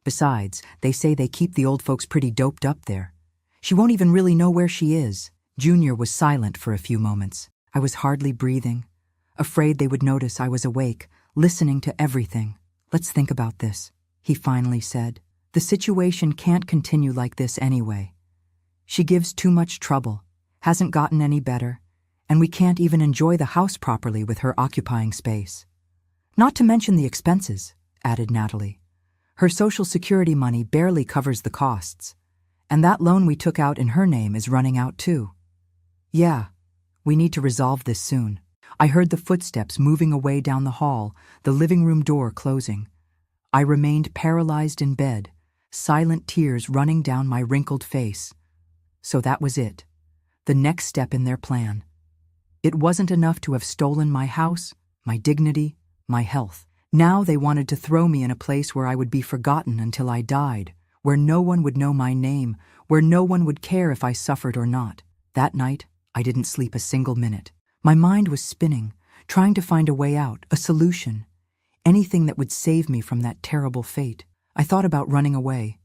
Besides, they say they keep the old folks pretty doped up there. She won't even really know where she is." Junior was silent for a few moments. I was hardly breathing, afraid they would notice I was awake, listening to everything. "Let's think about this," he finally said. "The situation can't continue like this anyway. She gives too much trouble, hasn't gotten any better, and we can't even enjoy the house properly with her occupying space. Not to mention the expenses," added Natalie. "Her Social Security money barely covers the costs, and that loan we took out in her name is running out too. Yeah, we need to resolve this soon." I heard the footsteps moving away down the hall, the living room door closing. I remained paralyzed in bed, silent tears running down my wrinkled face. So that was it, the next step in their plan. It wasn't enough to have stolen my house, my dignity, my health. Now they wanted to throw me in a place where I would be forgotten until I died, where no one would know my name, where no one would care if I suffered or not. That night, I didn't sleep a single minute. My mind was spinning, trying to find a way out, a solution, anything that would save me from that terrible fate. I thought about running away,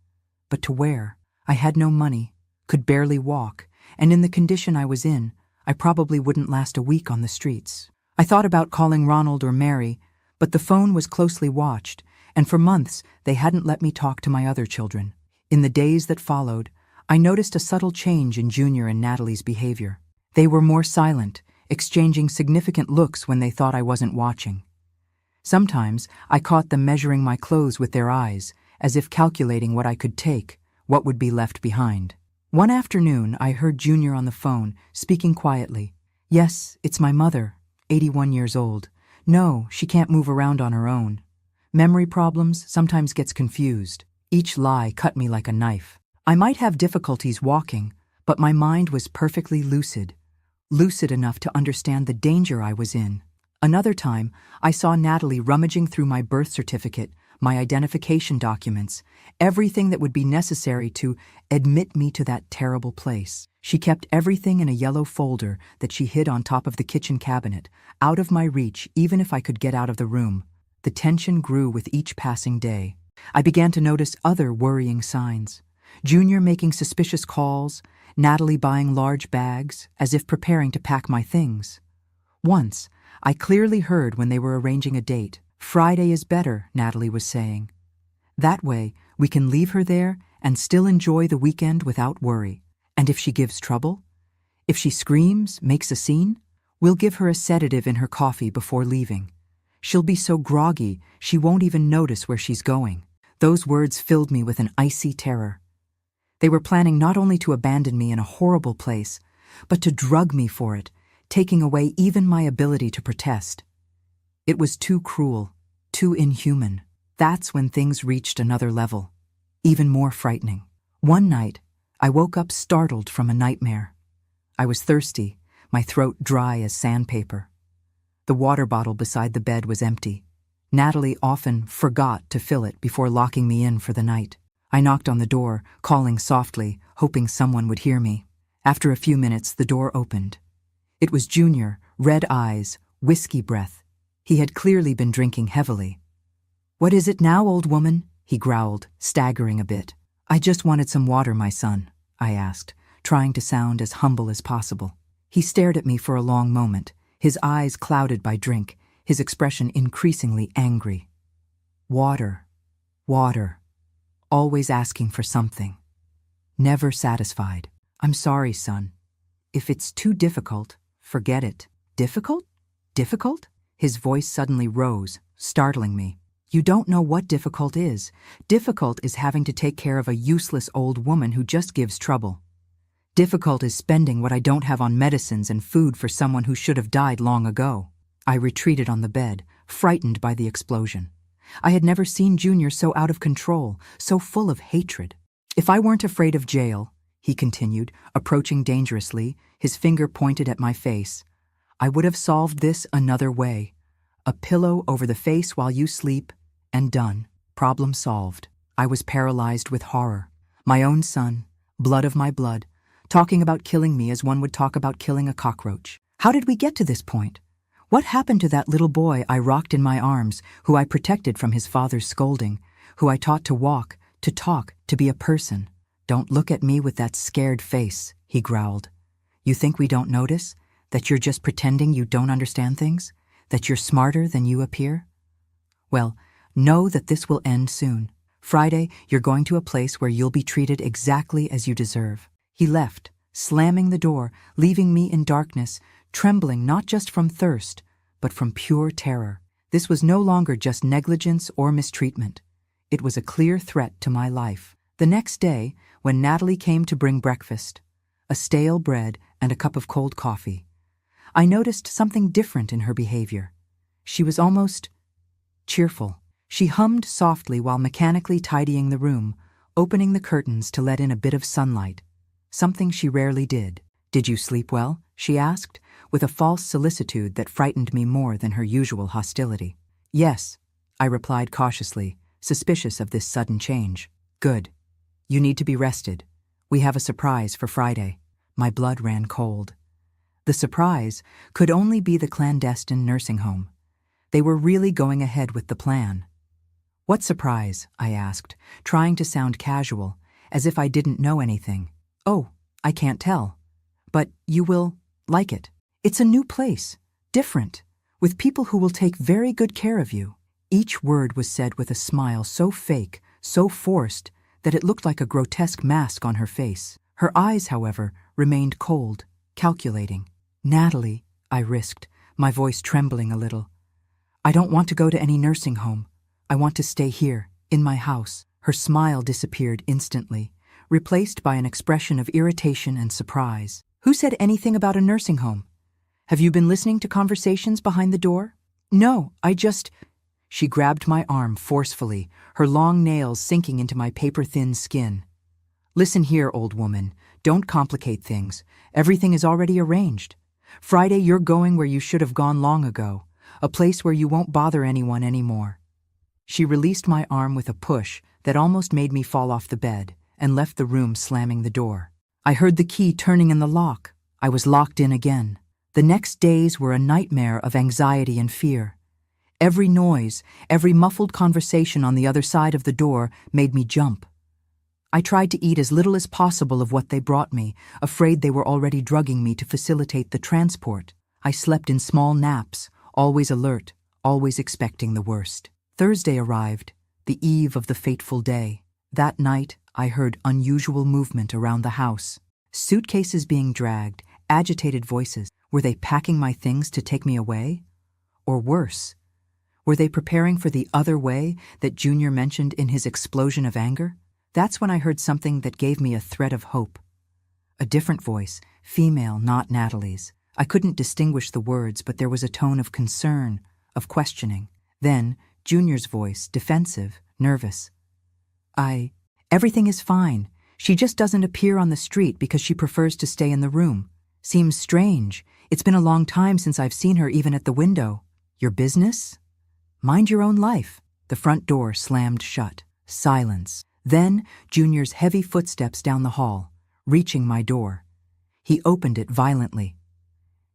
but to where? I had no money, could barely walk, and in the condition I was in, I probably wouldn't last a week on the streets. I thought about calling Ronald or Mary, but the phone was closely watched, and for months they hadn't let me talk to my other children. In the days that followed, I noticed a subtle change in Junior and Natalie's behavior. They were more silent, exchanging significant looks when they thought I wasn't watching. Sometimes I caught them measuring my clothes with their eyes, as if calculating what I could take, what would be left behind. One afternoon, I heard Junior on the phone, speaking quietly. "Yes, it's my mother, 81 years old. No, she can't move around on her own. Memory problems, sometimes gets confused." Each lie cut me like a knife. I might have difficulties walking, but my mind was perfectly lucid enough to understand the danger I was in. Another time, I saw Natalie rummaging through my birth certificate, my identification documents, everything that would be necessary to admit me to that terrible place. She kept everything in a yellow folder that she hid on top of the kitchen cabinet, out of my reach even if I could get out of the room. The tension grew with each passing day. I began to notice other worrying signs. Junior making suspicious calls, Natalie buying large bags, as if preparing to pack my things. Once, I clearly heard when they were arranging a date. "Friday is better," Natalie was saying. "That way, we can leave her there and still enjoy the weekend without worry. And if she gives trouble? If she screams, makes a scene? We'll give her a sedative in her coffee before leaving. She'll be so groggy, she won't even notice where she's going." Those words filled me with an icy terror. They were planning not only to abandon me in a horrible place, but to drug me for it, taking away even my ability to protest. It was too cruel, too inhuman. That's when things reached another level, even more frightening. One night, I woke up startled from a nightmare. I was thirsty, my throat dry as sandpaper. The water bottle beside the bed was empty. Natalie often forgot to fill it before locking me in for the night. I knocked on the door, calling softly, hoping someone would hear me. After a few minutes, the door opened. It was Junior, red eyes, whiskey breath. He had clearly been drinking heavily. "What is it now, old woman?" he growled, staggering a bit. "I just wanted some water, my son," I asked, trying to sound as humble as possible. He stared at me for a long moment, his eyes clouded by drink, his expression increasingly angry. Water, water, always asking for something. Never satisfied. "I'm sorry, son. If it's too difficult, forget it." "Difficult? Difficult?" His voice suddenly rose, startling me. "You don't know what difficult is. Difficult is having to take care of a useless old woman who just gives trouble. Difficult is spending what I don't have on medicines and food for someone who should have died long ago." I retreated on the bed, frightened by the explosion. I had never seen Junior so out of control, so full of hatred. "If I weren't afraid of jail," he continued, approaching dangerously, his finger pointed at my face, "I would have solved this another way. A pillow over the face while you sleep, and done. Problem solved." I was paralyzed with horror. My own son, blood of my blood, talking about killing me as one would talk about killing a cockroach. How did we get to this point? What happened to that little boy I rocked in my arms, who I protected from his father's scolding, who I taught to walk, to talk, to be a person? "Don't look at me with that scared face," he growled. "You think we don't notice? That you're just pretending you don't understand things? That you're smarter than you appear? Well, know that this will end soon. Friday, you're going to a place where you'll be treated exactly as you deserve." He left, slamming the door, leaving me in darkness, trembling not just from thirst, but from pure terror. This was no longer just negligence or mistreatment. It was a clear threat to my life. The next day, when Natalie came to bring breakfast, a stale bread and a cup of cold coffee, I noticed something different in her behavior. She was almost cheerful. She hummed softly while mechanically tidying the room, opening the curtains to let in a bit of sunlight, something she rarely did. "Did you sleep well?" she asked, with a false solicitude that frightened me more than her usual hostility. "Yes," I replied cautiously, suspicious of this sudden change. "Good. You need to be rested. We have a surprise for Friday." My blood ran cold. The surprise could only be the clandestine nursing home. They were really going ahead with the plan. "What surprise?" I asked, trying to sound casual, as if I didn't know anything. "Oh, I can't tell. But you will like it. It's a new place, different, with people who will take very good care of you." Each word was said with a smile so fake, so forced, that it looked like a grotesque mask on her face. Her eyes, however, remained cold, calculating. "Natalie," I risked, my voice trembling a little. "I don't want to go to any nursing home. I want to stay here, in my house." Her smile disappeared instantly, replaced by an expression of irritation and surprise. "Who said anything about a nursing home? Have you been listening to conversations behind the door?" "No, I just—" She grabbed my arm forcefully, her long nails sinking into my paper-thin skin. "Listen here, old woman. Don't complicate things. Everything is already arranged. Friday, you're going where you should have gone long ago, a place where you won't bother anyone anymore." She released my arm with a push that almost made me fall off the bed and left the room, slamming the door. I heard the key turning in the lock. I was locked in again. The next days were a nightmare of anxiety and fear. Every noise, every muffled conversation on the other side of the door made me jump. I tried to eat as little as possible of what they brought me, afraid they were already drugging me to facilitate the transport. I slept in small naps, always alert, always expecting the worst. Thursday arrived, the eve of the fateful day. That night, I heard unusual movement around the house. Suitcases being dragged, agitated voices. Were they packing my things to take me away? Or worse, were they preparing for the other way that Junior mentioned in his explosion of anger? That's when I heard something that gave me a thread of hope. A different voice, female, not Natalie's. I couldn't distinguish the words, but there was a tone of concern, of questioning. Then, Junior's voice, defensive, nervous. Everything is fine. She just doesn't appear on the street because she prefers to stay in the room. Seems strange. It's been a long time since I've seen her even at the window." "Your business? Mind your own life." The front door slammed shut. Silence. Then, Junior's heavy footsteps down the hall, reaching my door. He opened it violently.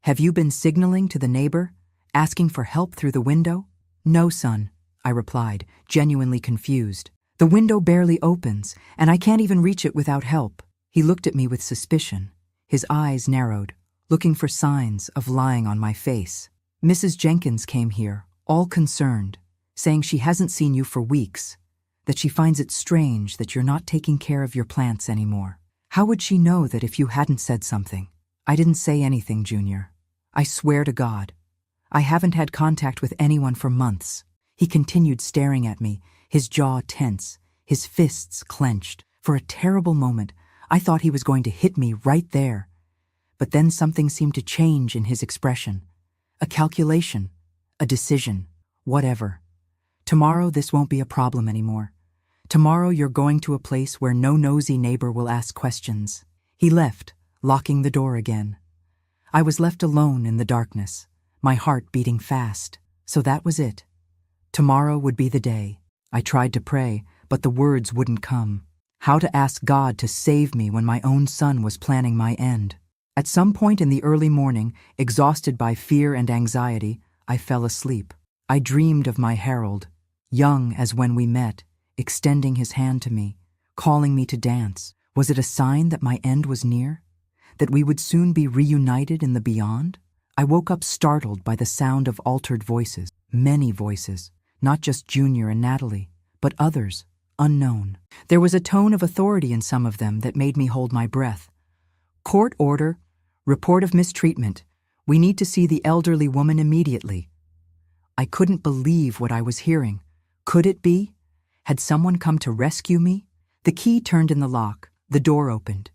"Have you been signaling to the neighbor, asking for help through the window?" "No, son," I replied, genuinely confused. "The window barely opens, and I can't even reach it without help." He looked at me with suspicion. His eyes narrowed, looking for signs of lying on my face. "Mrs. Jenkins came here, all concerned, saying she hasn't seen you for weeks, that she finds it strange that you're not taking care of your plants anymore." "How would she know that if you hadn't said something?" "I didn't say anything, Junior. I swear to God. I haven't had contact with anyone for months." He continued staring at me, his jaw tense, his fists clenched. For a terrible moment, I thought he was going to hit me right there. But then something seemed to change in his expression. A calculation, a decision, whatever. "Tomorrow this won't be a problem anymore. Tomorrow you're going to a place where no nosy neighbor will ask questions." He left, locking the door again. I was left alone in the darkness, my heart beating fast. So that was it. Tomorrow would be the day. I tried to pray, but the words wouldn't come. How to ask God to save me when my own son was planning my end? At some point in the early morning, exhausted by fear and anxiety, I fell asleep. I dreamed of my Harold, young as when we met, extending his hand to me, calling me to dance. Was it a sign that my end was near? That we would soon be reunited in the beyond? I woke up startled by the sound of altered voices, many voices, not just Junior and Natalie, but others, unknown. There was a tone of authority in some of them that made me hold my breath. "Court order, report of mistreatment. We need to see the elderly woman immediately." I couldn't believe what I was hearing. Could it be? Had someone come to rescue me? The key turned in the lock, the door opened.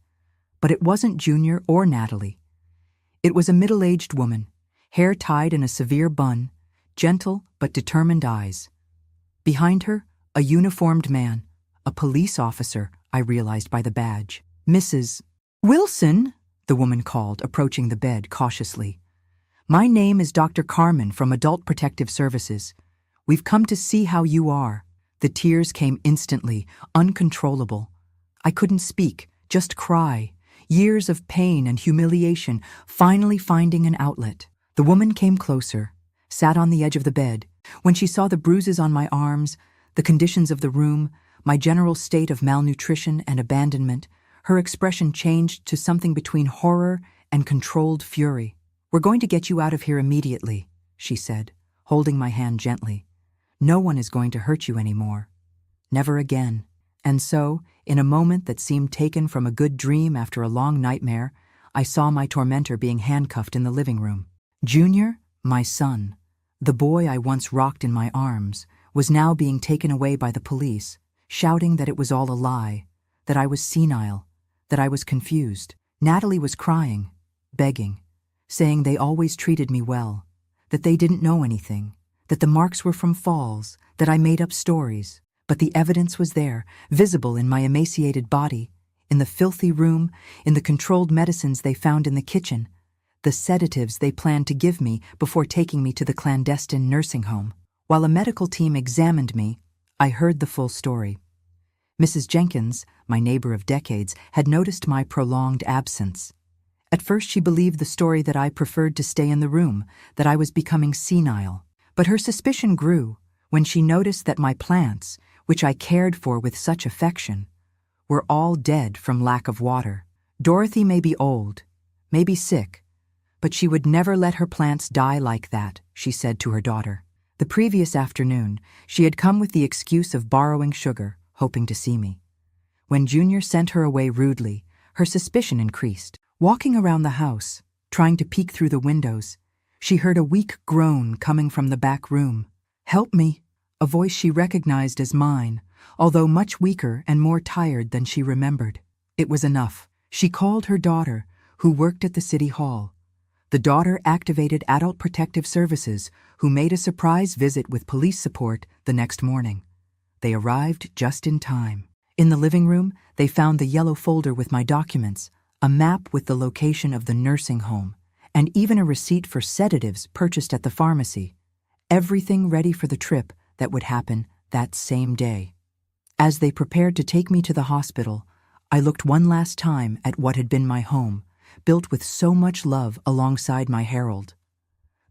But it wasn't Junior or Natalie. It was a middle-aged woman, hair tied in a severe bun, gentle but determined eyes. Behind her, a uniformed man, a police officer, I realized by the badge. "Mrs. Wilson," the woman called, approaching the bed cautiously. "My name is Dr. Carmen from Adult Protective Services. We've come to see how you are." The tears came instantly, uncontrollable. I couldn't speak, just cry. Years of pain and humiliation finally finding an outlet. The woman came closer, sat on the edge of the bed. When she saw the bruises on my arms, the conditions of the room, my general state of malnutrition and abandonment, her expression changed to something between horror and controlled fury. "We're going to get you out of here immediately," she said, holding my hand gently. "No one is going to hurt you anymore. Never again." And so, in a moment that seemed taken from a good dream after a long nightmare, I saw my tormentor being handcuffed in the living room. Junior, my son, the boy I once rocked in my arms, was now being taken away by the police, shouting that it was all a lie, that I was senile, that I was confused. Natalie was crying, begging, saying they always treated me well, that they didn't know anything, that the marks were from falls, that I made up stories. But the evidence was there, visible in my emaciated body, in the filthy room, in the controlled medicines they found in the kitchen, the sedatives they planned to give me before taking me to the clandestine nursing home. While a medical team examined me, I heard the full story. Mrs. Jenkins, my neighbor of decades, had noticed my prolonged absence. At first she believed the story that I preferred to stay in the room, that I was becoming senile. But her suspicion grew when she noticed that my plants, which I cared for with such affection, were all dead from lack of water. Dorothy may be old, may be sick, but she would never let her plants die like that, she said to her daughter. The previous afternoon, she had come with the excuse of borrowing sugar, hoping to see me. When Junior sent her away rudely, her suspicion increased. Walking around the house, trying to peek through the windows, she heard a weak groan coming from the back room. "Help me," a voice she recognized as mine, although much weaker and more tired than she remembered. It was enough. She called her daughter, who worked at the city hall. The daughter activated Adult Protective Services, who made a surprise visit with police support the next morning. They arrived just in time. In the living room, they found the yellow folder with my documents, a map with the location of the nursing home, and even a receipt for sedatives purchased at the pharmacy. Everything ready for the trip that would happen that same day. As they prepared to take me to the hospital, I looked one last time at what had been my home, built with so much love alongside my Harold.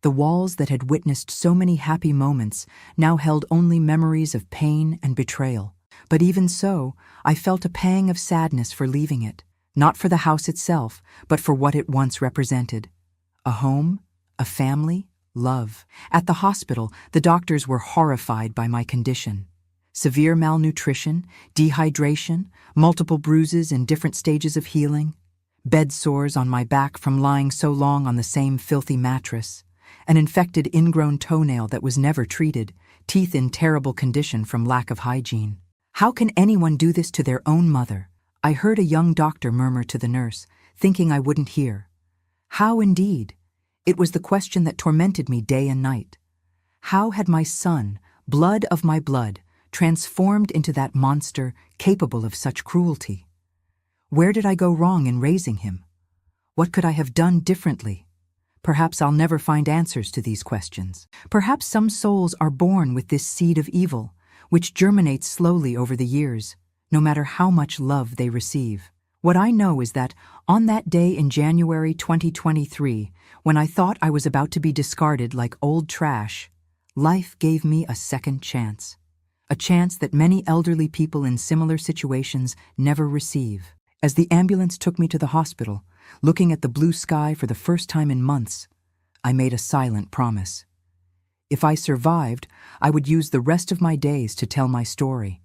The walls that had witnessed so many happy moments now held only memories of pain and betrayal. But even so, I felt a pang of sadness for leaving it, not for the house itself, but for what it once represented. A home, a family, love. At the hospital, the doctors were horrified by my condition. Severe malnutrition, dehydration, multiple bruises in different stages of healing, bed sores on my back from lying so long on the same filthy mattress, an infected ingrown toenail that was never treated, teeth in terrible condition from lack of hygiene. How can anyone do this to their own mother? I heard a young doctor murmur to the nurse, thinking I wouldn't hear. How indeed? It was the question that tormented me day and night. How had my son, blood of my blood, transformed into that monster capable of such cruelty? Where did I go wrong in raising him? What could I have done differently? Perhaps I'll never find answers to these questions. Perhaps some souls are born with this seed of evil, which germinates slowly over the years, no matter how much love they receive. What I know is that on that day in January 2023, when I thought I was about to be discarded like old trash, life gave me a second chance. A chance that many elderly people in similar situations never receive. As the ambulance took me to the hospital, looking at the blue sky for the first time in months, I made a silent promise. If I survived, I would use the rest of my days to tell my story,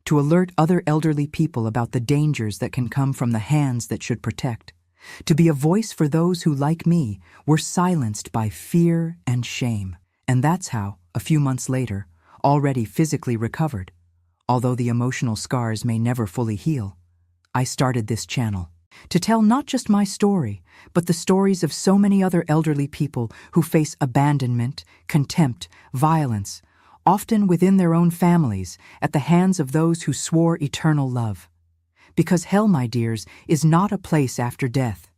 to alert other elderly people about the dangers that can come from the hands that should protect, to be a voice for those who, like me, were silenced by fear and shame. And that's how, a few months later, already physically recovered, although the emotional scars may never fully heal, I started this channel. to tell not just my story, but the stories of so many other elderly people who face abandonment, contempt, violence, often within their own families, at the hands of those who swore eternal love. Because hell, my dears, is not a place after death.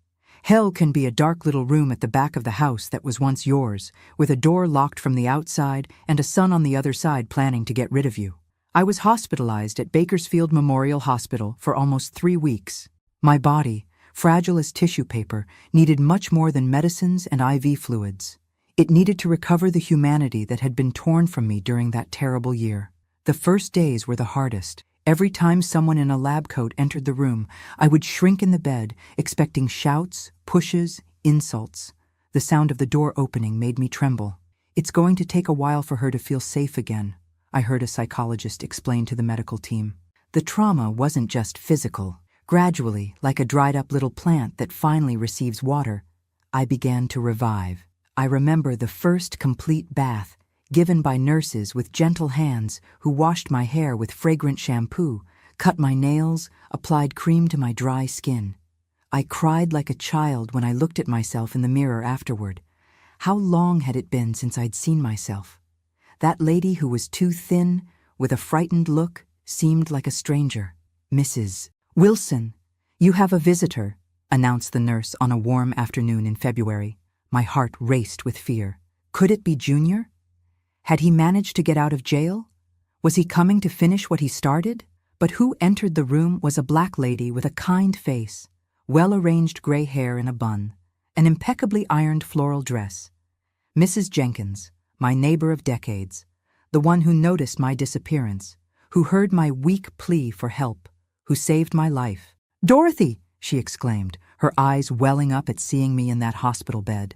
Hell can be a dark little room at the back of the house that was once yours, with a door locked from the outside and a son on the other side planning to get rid of you. I was hospitalized at Bakersfield Memorial Hospital for almost 3 weeks. My body, fragile as tissue paper, needed much more than medicines and IV fluids. It needed to recover the humanity that had been torn from me during that terrible year. The first days were the hardest. Every time someone in a lab coat entered the room, I would shrink in the bed, expecting shouts, pushes, insults. The sound of the door opening made me tremble. "It's going to take a while for her to feel safe again," I heard a psychologist explain to the medical team. The trauma wasn't just physical. Gradually, like a dried-up little plant that finally receives water, I began to revive. I remember the first complete bath, given by nurses with gentle hands who washed my hair with fragrant shampoo, cut my nails, applied cream to my dry skin. I cried like a child when I looked at myself in the mirror afterward. How long had it been since I'd seen myself? That lady who was too thin, with a frightened look, seemed like a stranger. "Mrs. Wilson, you have a visitor," announced the nurse on a warm afternoon in February. My heart raced with fear. Could it be Junior? Had he managed to get out of jail? Was he coming to finish what he started? But who entered the room was a black lady with a kind face, well-arranged gray hair in a bun, an impeccably ironed floral dress. Mrs. Jenkins, my neighbor of decades, the one who noticed my disappearance, who heard my weak plea for help, who saved my life. "Dorothy!" she exclaimed, her eyes welling up at seeing me in that hospital bed.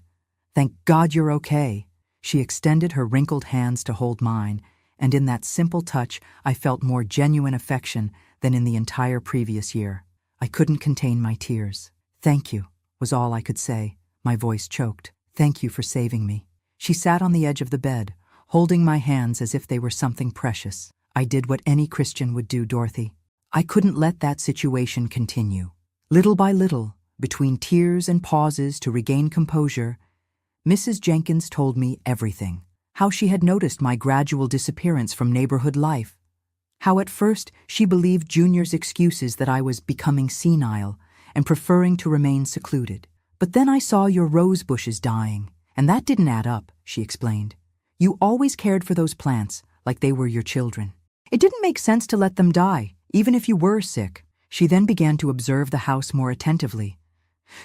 "Thank God you're okay." She extended her wrinkled hands to hold mine, and in that simple touch I felt more genuine affection than in the entire previous year. I couldn't contain my tears. "Thank you," was all I could say. My voice choked. "Thank you for saving me." She sat on the edge of the bed, holding my hands as if they were something precious. "I did what any Christian would do, Dorothy. I couldn't let that situation continue." Little by little, between tears and pauses to regain composure, Mrs. Jenkins told me everything. How she had noticed my gradual disappearance from neighborhood life. How at first she believed Junior's excuses that I was becoming senile and preferring to remain secluded. "But then I saw your rose bushes dying, and that didn't add up," she explained. "You always cared for those plants like they were your children. It didn't make sense to let them die, even if you were sick." She then began to observe the house more attentively.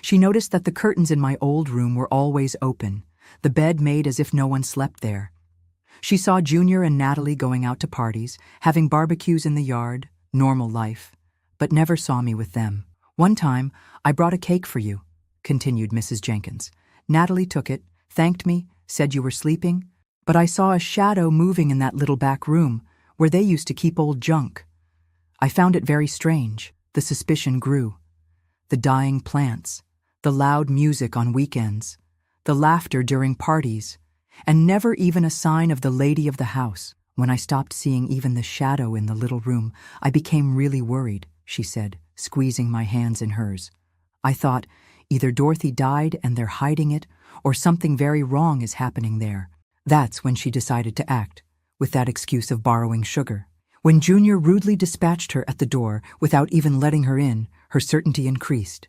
She noticed that the curtains in my old room were always open, the bed made as if no one slept there. She saw Junior and Natalie going out to parties, having barbecues in the yard, normal life, but never saw me with them. "One time, I brought a cake for you," continued Mrs. Jenkins. "Natalie took it, thanked me, said you were sleeping, but I saw a shadow moving in that little back room where they used to keep old junk. I found it very strange. The suspicion grew. The dying plants, the loud music on weekends, the laughter during parties, and never even a sign of the lady of the house. When I stopped seeing even the shadow in the little room, I became really worried," she said, squeezing my hands in hers. "I thought, either Dorothy died and they're hiding it, or something very wrong is happening there." That's when she decided to act, with that excuse of borrowing sugar. When Junior rudely dispatched her at the door without even letting her in, her certainty increased.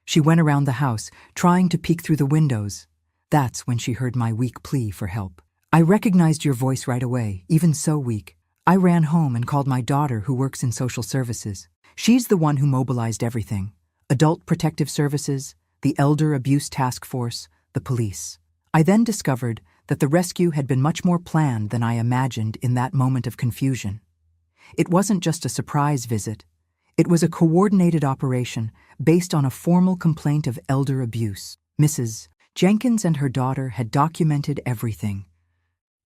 She went around the house, trying to peek through the windows. That's when she heard my weak plea for help. "I recognized your voice right away, even so weak. I ran home and called my daughter who works in social services. She's the one who mobilized everything. Adult Protective Services, the Elder Abuse Task Force, the police. I then discovered that the rescue had been much more planned than I imagined in that moment of confusion. It wasn't just a surprise visit. It was a coordinated operation based on a formal complaint of elder abuse. Mrs. Jenkins and her daughter had documented everything.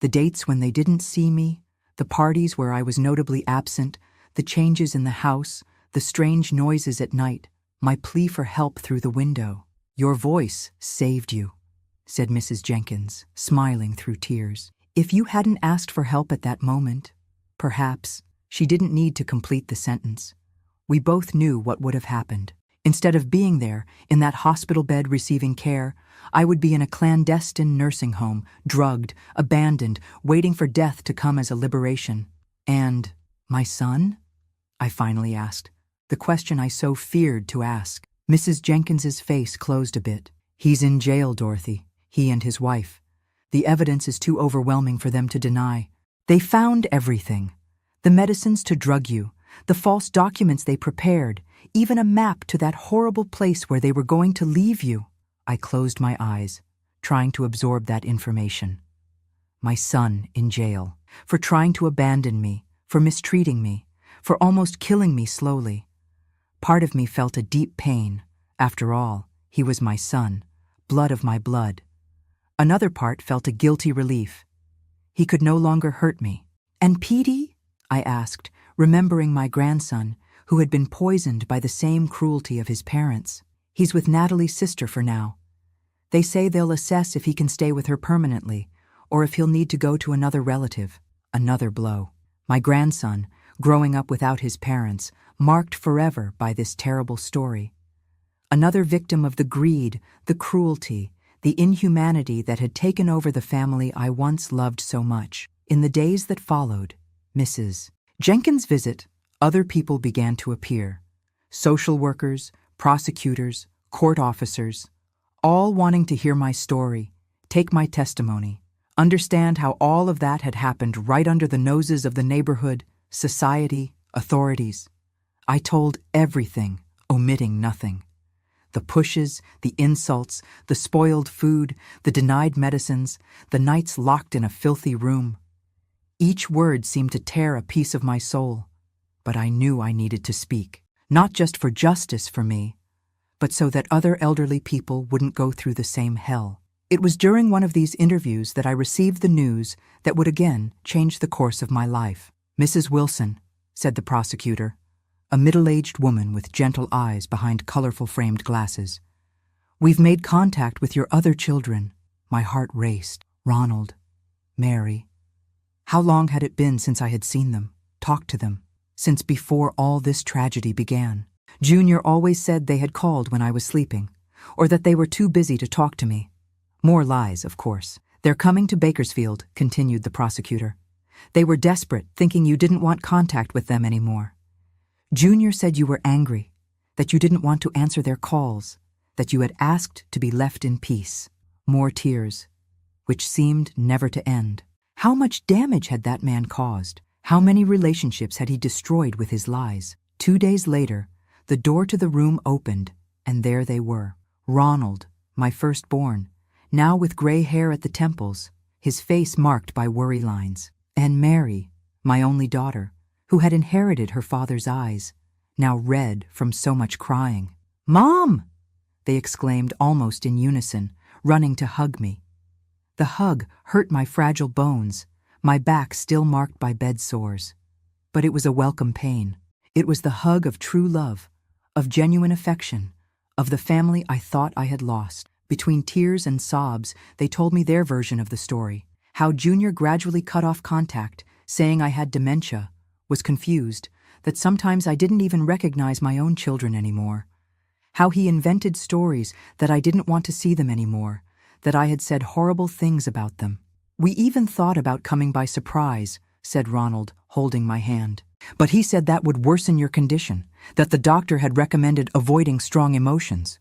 The dates when they didn't see me, the parties where I was notably absent, the changes in the house, the strange noises at night, my plea for help through the window. "Your voice saved you," said Mrs. Jenkins, smiling through tears. "If you hadn't asked for help at that moment, perhaps..." She didn't need to complete the sentence. We both knew what would have happened. Instead of being there, in that hospital bed receiving care, I would be in a clandestine nursing home, drugged, abandoned, waiting for death to come as a liberation. And my son? I finally asked, the question I so feared to ask. Mrs. Jenkins's face closed a bit. He's in jail, Dorothy, he and his wife. The evidence is too overwhelming for them to deny. They found everything. The medicines to drug you, the false documents they prepared, even a map to that horrible place where they were going to leave you. I closed my eyes, trying to absorb that information. My son in jail, for trying to abandon me, for mistreating me, for almost killing me slowly. Part of me felt a deep pain. After all, he was my son, blood of my blood. Another part felt a guilty relief. He could no longer hurt me. And Petey? I asked, remembering my grandson, who had been poisoned by the same cruelty of his parents. He's with Natalie's sister for now. They say they'll assess if he can stay with her permanently, or if he'll need to go to another relative. Another blow. My grandson, growing up without his parents, marked forever by this terrible story. Another victim of the greed, the cruelty, the inhumanity that had taken over the family I once loved so much. In the days that followed, Mrs. Jenkins' visit, other people began to appear. Social workers, prosecutors, court officers, all wanting to hear my story, take my testimony, understand how all of that had happened right under the noses of the neighborhood, society, authorities. I told everything, omitting nothing. The pushes, the insults, the spoiled food, the denied medicines, the nights locked in a filthy room. Each word seemed to tear a piece of my soul, but I knew I needed to speak, not just for justice for me, but so that other elderly people wouldn't go through the same hell. It was during one of these interviews that I received the news that would again change the course of my life. Mrs. Wilson, said the prosecutor, a middle-aged woman with gentle eyes behind colorful framed glasses. We've made contact with your other children. My heart raced. Ronald, Mary. How long had it been since I had seen them, talked to them, since before all this tragedy began? Junior always said they had called when I was sleeping, or that they were too busy to talk to me. More lies, of course. They're coming to Bakersfield, continued the prosecutor. They were desperate, thinking you didn't want contact with them anymore. Junior said you were angry, that you didn't want to answer their calls, that you had asked to be left in peace. More tears, which seemed never to end. How much damage had that man caused? How many relationships had he destroyed with his lies? 2 days later, the door to the room opened, and there they were. Ronald, my firstborn, now with gray hair at the temples, his face marked by worry lines. And Mary, my only daughter, who had inherited her father's eyes, now red from so much crying. "Mom!" they exclaimed almost in unison, running to hug me. The hug hurt my fragile bones, my back still marked by bed sores. But it was a welcome pain. It was the hug of true love, of genuine affection, of the family I thought I had lost. Between tears and sobs, they told me their version of the story, how Junior gradually cut off contact, saying I had dementia, was confused, that sometimes I didn't even recognize my own children anymore. How he invented stories that I didn't want to see them anymore, that I had said horrible things about them. We even thought about coming by surprise, said Ronald, holding my hand. But he said that would worsen your condition, that the doctor had recommended avoiding strong emotions.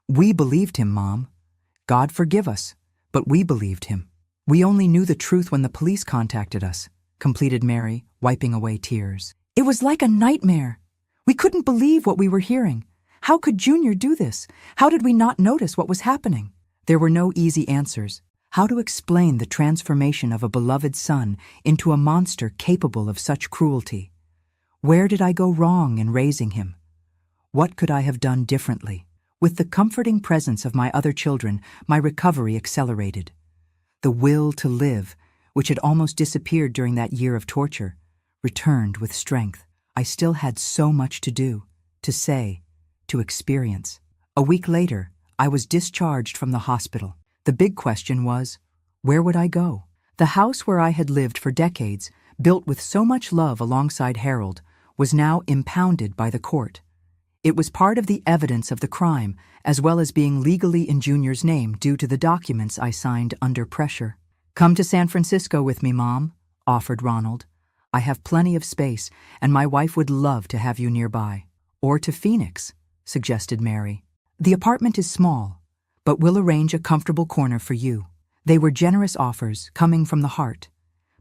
We believed him, Mom. God forgive us, but we believed him. We only knew the truth when the police contacted us, completed Mary, wiping away tears. It was like a nightmare. We couldn't believe what we were hearing. How could Junior do this? How did we not notice what was happening? There were no easy answers. How to explain the transformation of a beloved son into a monster capable of such cruelty? Where did I go wrong in raising him? What could I have done differently? With the comforting presence of my other children, my recovery accelerated. The will to live, which had almost disappeared during that year of torture, returned with strength. I still had so much to do, to say, to experience. A week later, I was discharged from the hospital. The big question was, where would I go? The house where I had lived for decades, built with so much love alongside Harold, was now impounded by the court. It was part of the evidence of the crime, as well as being legally in Junior's name due to the documents I signed under pressure. "Come to San Francisco with me, Mom," offered Ronald. "I have plenty of space, and my wife would love to have you nearby." "Or to Phoenix," suggested Mary. "The apartment is small, but we'll arrange a comfortable corner for you." They were generous offers, coming from the heart.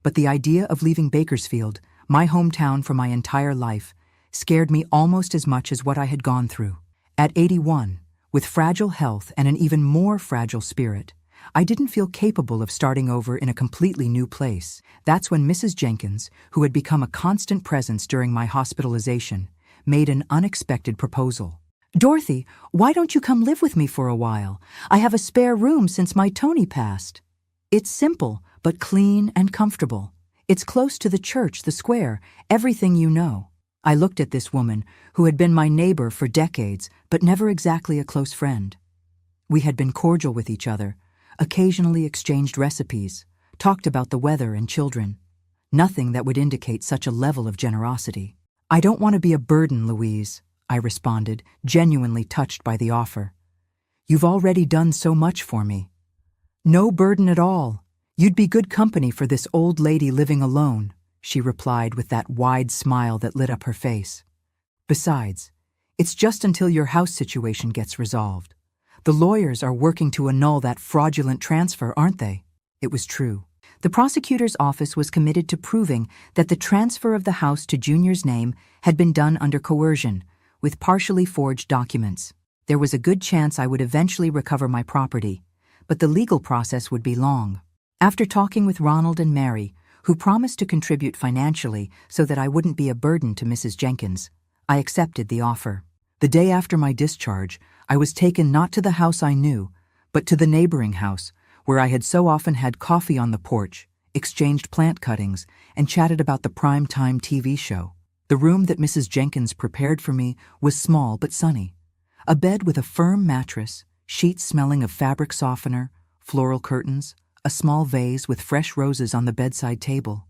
But the idea of leaving Bakersfield, my hometown for my entire life, scared me almost as much as what I had gone through. At 81, with fragile health and an even more fragile spirit, I didn't feel capable of starting over in a completely new place. That's when Mrs. Jenkins, who had become a constant presence during my hospitalization, made an unexpected proposal. "Dorothy, why don't you come live with me for a while? I have a spare room since my Tony passed. It's simple, but clean and comfortable. It's close to the church, the square, everything you know." I looked at this woman, who had been my neighbor for decades, but never exactly a close friend. We had been cordial with each other, occasionally exchanged recipes, talked about the weather and children. Nothing that would indicate such a level of generosity. "I don't want to be a burden, Louise," I responded, genuinely touched by the offer. "You've already done so much for me." "No burden at all. You'd be good company for this old lady living alone," she replied with that wide smile that lit up her face. "Besides, it's just until your house situation gets resolved. The lawyers are working to annul that fraudulent transfer, aren't they?" It was true. The prosecutor's office was committed to proving that the transfer of the house to Junior's name had been done under coercion, with partially forged documents. There was a good chance I would eventually recover my property, but the legal process would be long. After talking with Ronald and Mary, who promised to contribute financially so that I wouldn't be a burden to Mrs. Jenkins, I accepted the offer. The day after my discharge, I was taken not to the house I knew, but to the neighboring house, where I had so often had coffee on the porch, exchanged plant cuttings, and chatted about the prime-time TV show. The room that Mrs. Jenkins prepared for me was small but sunny. A bed with a firm mattress, sheets smelling of fabric softener, floral curtains, a small vase with fresh roses on the bedside table.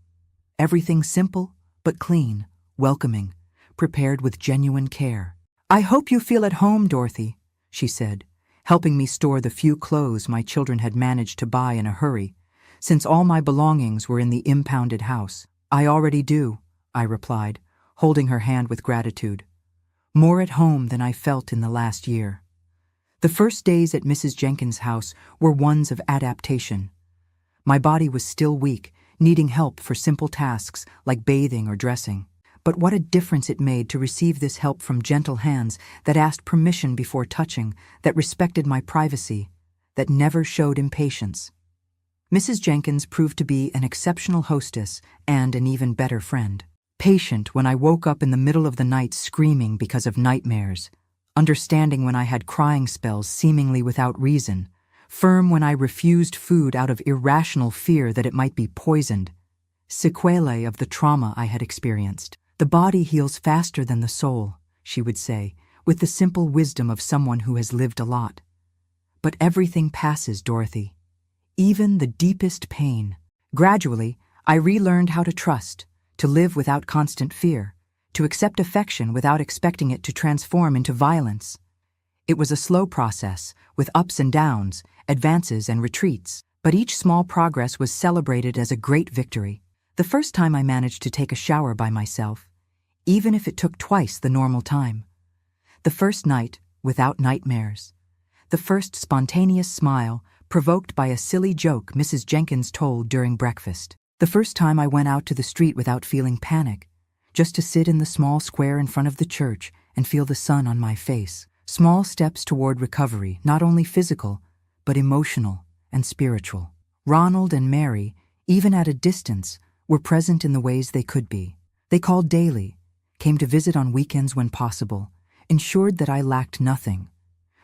Everything simple but clean, welcoming, prepared with genuine care. "I hope you feel at home, Dorothy," she said, helping me store the few clothes my children had managed to buy in a hurry, since all my belongings were in the impounded house. "I already do," I replied, holding her hand with gratitude. "More at home than I felt in the last year." The first days at Mrs. Jenkins' house were ones of adaptation. My body was still weak, needing help for simple tasks like bathing or dressing. But what a difference it made to receive this help from gentle hands that asked permission before touching, that respected my privacy, that never showed impatience. Mrs. Jenkins proved to be an exceptional hostess and an even better friend. Patient when I woke up in the middle of the night screaming because of nightmares, understanding when I had crying spells seemingly without reason, firm when I refused food out of irrational fear that it might be poisoned, sequelae of the trauma I had experienced. "The body heals faster than the soul," she would say, with the simple wisdom of someone who has lived a lot. "But everything passes, Dorothy. Even the deepest pain." Gradually, I relearned how to trust, to live without constant fear, to accept affection without expecting it to transform into violence. It was a slow process, with ups and downs, advances and retreats, but each small progress was celebrated as a great victory. The first time I managed to take a shower by myself, even if it took twice the normal time. The first night without nightmares. The first spontaneous smile provoked by a silly joke Mrs. Jenkins told during breakfast. The first time I went out to the street without feeling panic, just to sit in the small square in front of the church and feel the sun on my face. Small steps toward recovery, not only physical, but emotional and spiritual. Ronald and Mary, even at a distance, were present in the ways they could be. They called daily, came to visit on weekends when possible, ensured that I lacked nothing,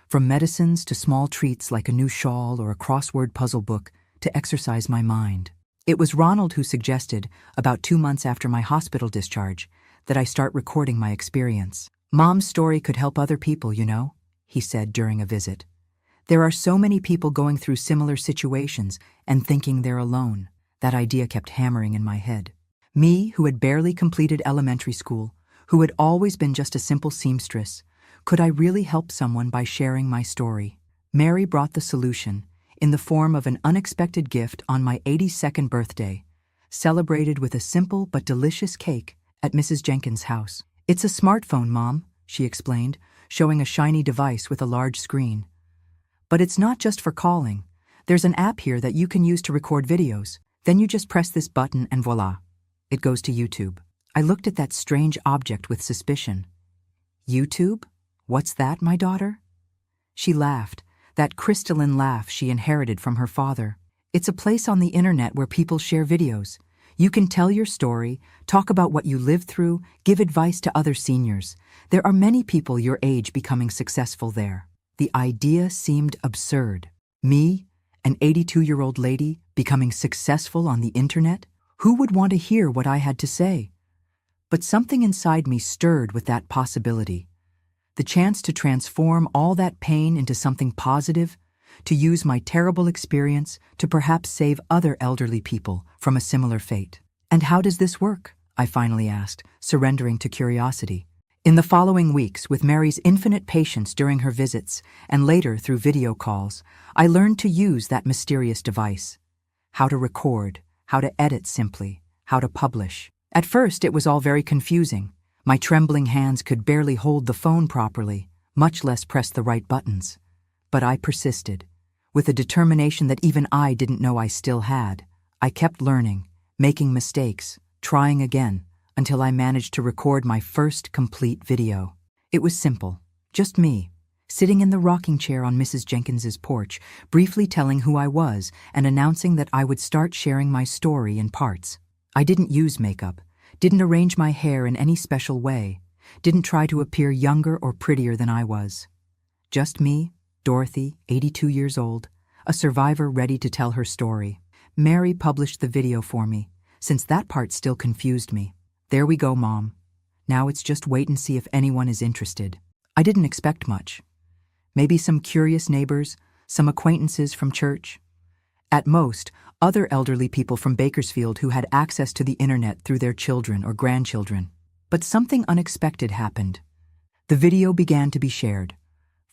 from medicines to small treats like a new shawl or a crossword puzzle book to exercise my mind. It was Ronald who suggested, about 2 months after my hospital discharge, that I start recording my experience. "Mom's story could help other people, you know," he said during a visit. "There are so many people going through similar situations and thinking they're alone." That idea kept hammering in my head. Me, who had barely completed elementary school, who had always been just a simple seamstress, Could I really help someone by sharing my story? Mary brought the solution in the form of an unexpected gift on my 82nd birthday, celebrated with a simple but delicious cake at Mrs. Jenkins' house. "It's a smartphone, Mom," she explained, showing a shiny device with a large screen. "But it's not just for calling. There's an app here that you can use to record videos. Then you just press this button and voila, it goes to YouTube." I looked at that strange object with suspicion. "YouTube? What's that, my daughter?" She laughed, that crystalline laugh she inherited from her father. "It's a place on the internet where people share videos. You can tell your story, talk about what you lived through, give advice to other seniors. There are many people your age becoming successful there." The idea seemed absurd. Me, an 82-year-old lady, becoming successful on the internet? Who would want to hear what I had to say? But something inside me stirred with that possibility. The chance to transform all that pain into something positive, to use my terrible experience to perhaps save other elderly people from a similar fate. "And how does this work?" I finally asked, surrendering to curiosity. In the following weeks, with Mary's infinite patience during her visits and later through video calls, I learned to use that mysterious device. How to record, how to edit simply, how to publish. At first, it was all very confusing. My trembling hands could barely hold the phone properly, much less press the right buttons. But I persisted. With a determination that even I didn't know I still had, I kept learning, making mistakes, trying again, until I managed to record my first complete video. It was simple, just me, sitting in the rocking chair on Mrs. Jenkins's porch, briefly telling who I was and announcing that I would start sharing my story in parts. I didn't use makeup, didn't arrange my hair in any special way, didn't try to appear younger or prettier than I was. Just me, Dorothy, 82 years old, a survivor ready to tell her story. Mary published the video for me, since that part still confused me. "There we go, Mom. Now it's just wait and see if anyone is interested." I didn't expect much. Maybe some curious neighbors, some acquaintances from church. At most, other elderly people from Bakersfield who had access to the internet through their children or grandchildren. But something unexpected happened. The video began to be shared.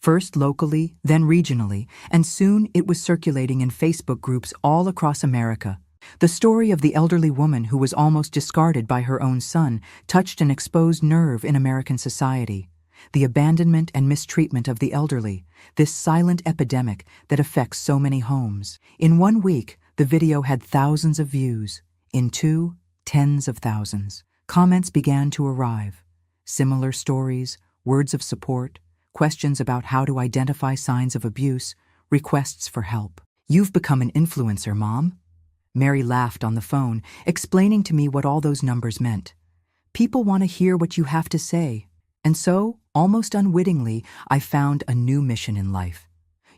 First locally, then regionally, and soon it was circulating in Facebook groups all across America. The story of the elderly woman who was almost discarded by her own son touched an exposed nerve in American society. The abandonment and mistreatment of the elderly, this silent epidemic that affects so many homes. In 1 week, the video had thousands of views. In 2, tens of thousands. Comments began to arrive. Similar stories, words of support, questions about how to identify signs of abuse, requests for help. "You've become an influencer, Mom." Mary laughed on the phone, explaining to me what all those numbers meant. "People want to hear what you have to say." And so, almost unwittingly, I found a new mission in life.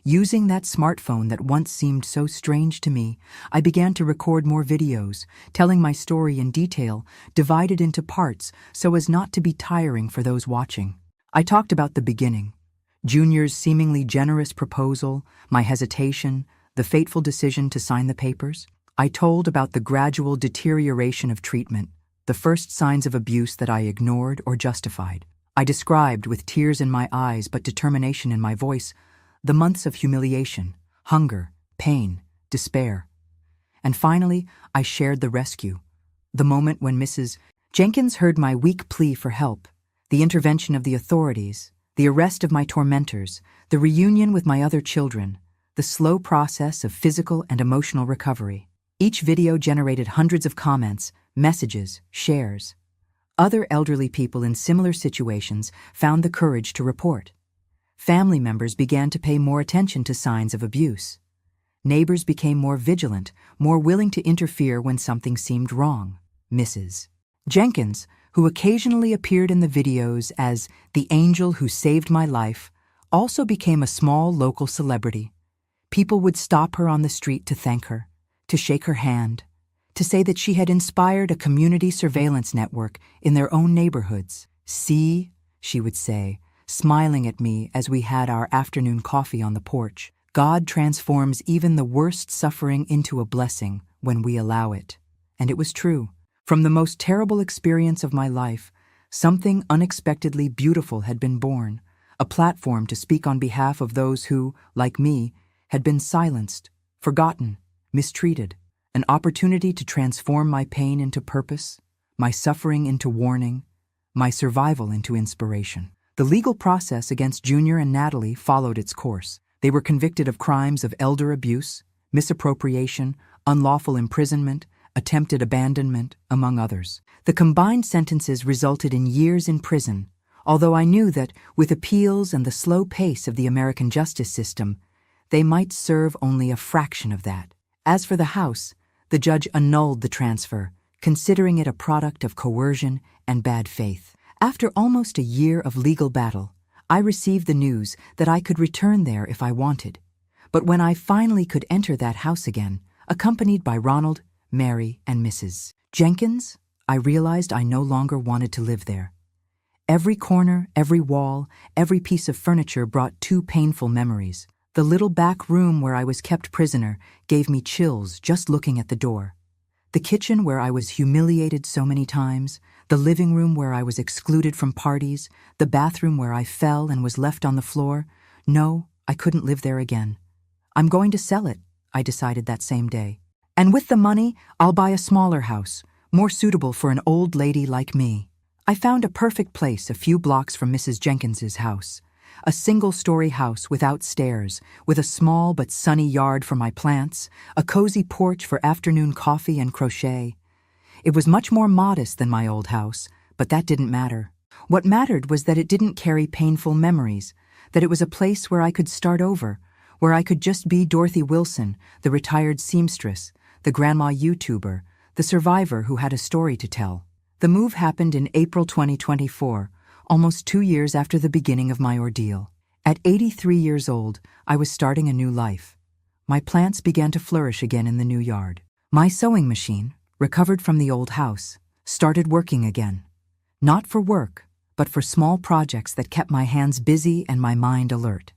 Using that smartphone that once seemed so strange to me, I began to record more videos, telling my story in detail, divided into parts so as not to be tiring for those watching. I talked about the beginning, Junior's seemingly generous proposal, my hesitation, the fateful decision to sign the papers. I told about the gradual deterioration of treatment, the first signs of abuse that I ignored or justified. I described, with tears in my eyes but determination in my voice, the months of humiliation, hunger, pain, despair. And finally, I shared the rescue, the moment when Mrs. Jenkins heard my weak plea for help, the intervention of the authorities, the arrest of my tormentors, the reunion with my other children, the slow process of physical and emotional recovery. Each video generated hundreds of comments, messages, shares. Other elderly people in similar situations found the courage to report. Family members began to pay more attention to signs of abuse. Neighbors became more vigilant, more willing to interfere when something seemed wrong. Mrs. Jenkins, who occasionally appeared in the videos as the angel who saved my life, also became a small local celebrity. People would stop her on the street to thank her, to shake her hand, to say that she had inspired a community surveillance network in their own neighborhoods. "See," she would say, smiling at me as we had our afternoon coffee on the porch, "God transforms even the worst suffering into a blessing when we allow it." And it was true. From the most terrible experience of my life, something unexpectedly beautiful had been born, a platform to speak on behalf of those who, like me, had been silenced, forgotten, mistreated, an opportunity to transform my pain into purpose, my suffering into warning, my survival into inspiration. The legal process against Junior and Natalie followed its course. They were convicted of crimes of elder abuse, misappropriation, unlawful imprisonment, attempted abandonment, among others. The combined sentences resulted in years in prison, although I knew that, with appeals and the slow pace of the American justice system, they might serve only a fraction of that. As for the house, the judge annulled the transfer, considering it a product of coercion and bad faith. After almost a year of legal battle, I received the news that I could return there if I wanted. But when I finally could enter that house again, accompanied by Ronald, Mary, and Mrs. Jenkins, I realized I no longer wanted to live there. Every corner, every wall, every piece of furniture brought two painful memories. The little back room where I was kept prisoner gave me chills just looking at the door. The kitchen where I was humiliated so many times, the living room where I was excluded from parties, the bathroom where I fell and was left on the floor. No, I couldn't live there again. I'm going to sell it, I decided that same day. And with the money, I'll buy a smaller house, more suitable for an old lady like me. I found a perfect place a few blocks from Mrs. Jenkins's house. A single-story house without stairs, with a small but sunny yard for my plants, a cozy porch for afternoon coffee and crochet. It was much more modest than my old house, but that didn't matter. What mattered was that it didn't carry painful memories, that it was a place where I could start over, where I could just be Dorothy Wilson, the retired seamstress, the grandma YouTuber, the survivor who had a story to tell. The move happened in April 2024, almost 2 years after the beginning of my ordeal. At 83 years old, I was starting a new life. My plants began to flourish again in the new yard. My sewing machine, recovered from the old house, started working again. Not for work, but for small projects that kept my hands busy and my mind alert.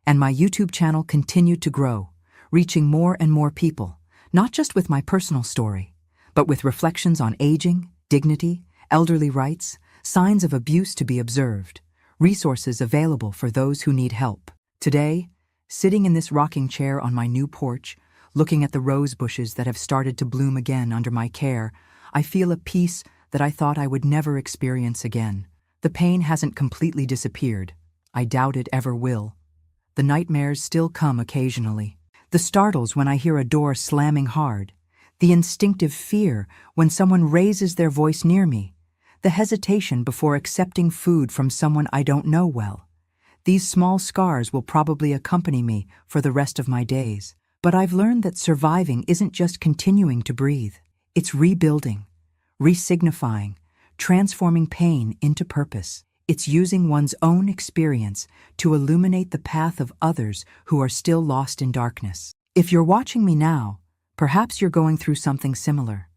And my YouTube channel continued to grow, reaching more and more people, not just with my personal story, but with reflections on aging, dignity, elderly rights, signs of abuse to be observed, resources available for those who need help. Today, sitting in this rocking chair on my new porch, looking at the rose bushes that have started to bloom again under my care, I feel a peace that I thought I would never experience again. The pain hasn't completely disappeared. I doubt it ever will. The nightmares still come occasionally. The startles when I hear a door slamming hard. The instinctive fear when someone raises their voice near me. The hesitation before accepting food from someone I don't know well. These small scars will probably accompany me for the rest of my days. But I've learned that surviving isn't just continuing to breathe. It's rebuilding, resignifying, transforming pain into purpose. It's using one's own experience to illuminate the path of others who are still lost in darkness. If you're watching me now, perhaps you're going through something similar.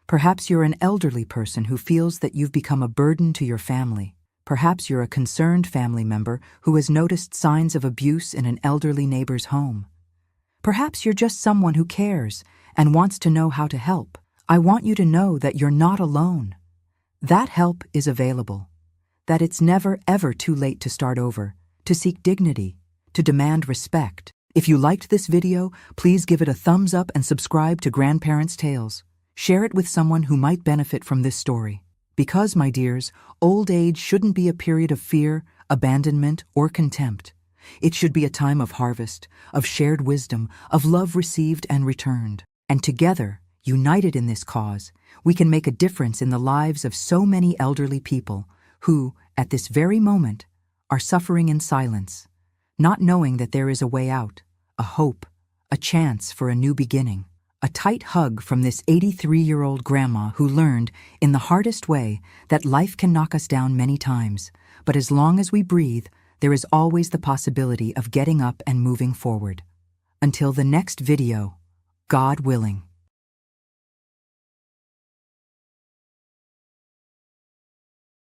Perhaps you're an elderly person who feels that you've become a burden to your family. Perhaps you're a concerned family member who has noticed signs of abuse in an elderly neighbor's home. Perhaps you're just someone who cares and wants to know how to help. I want you to know that you're not alone. That help is available. That it's never, ever too late to start over, to seek dignity, to demand respect. If you liked this video, please give it a thumbs up and subscribe to Grandparents' Tales. Share it with someone who might benefit from this story. Because, my dears, old age shouldn't be a period of fear, abandonment, or contempt. It should be a time of harvest, of shared wisdom, of love received and returned. And together, united in this cause, we can make a difference in the lives of so many elderly people who, at this very moment, are suffering in silence, not knowing that there is a way out, a hope, a chance for a new beginning. A tight hug from this 83-year-old grandma who learned, in the hardest way, that life can knock us down many times, but as long as we breathe, there is always the possibility of getting up and moving forward. Until the next video, God willing.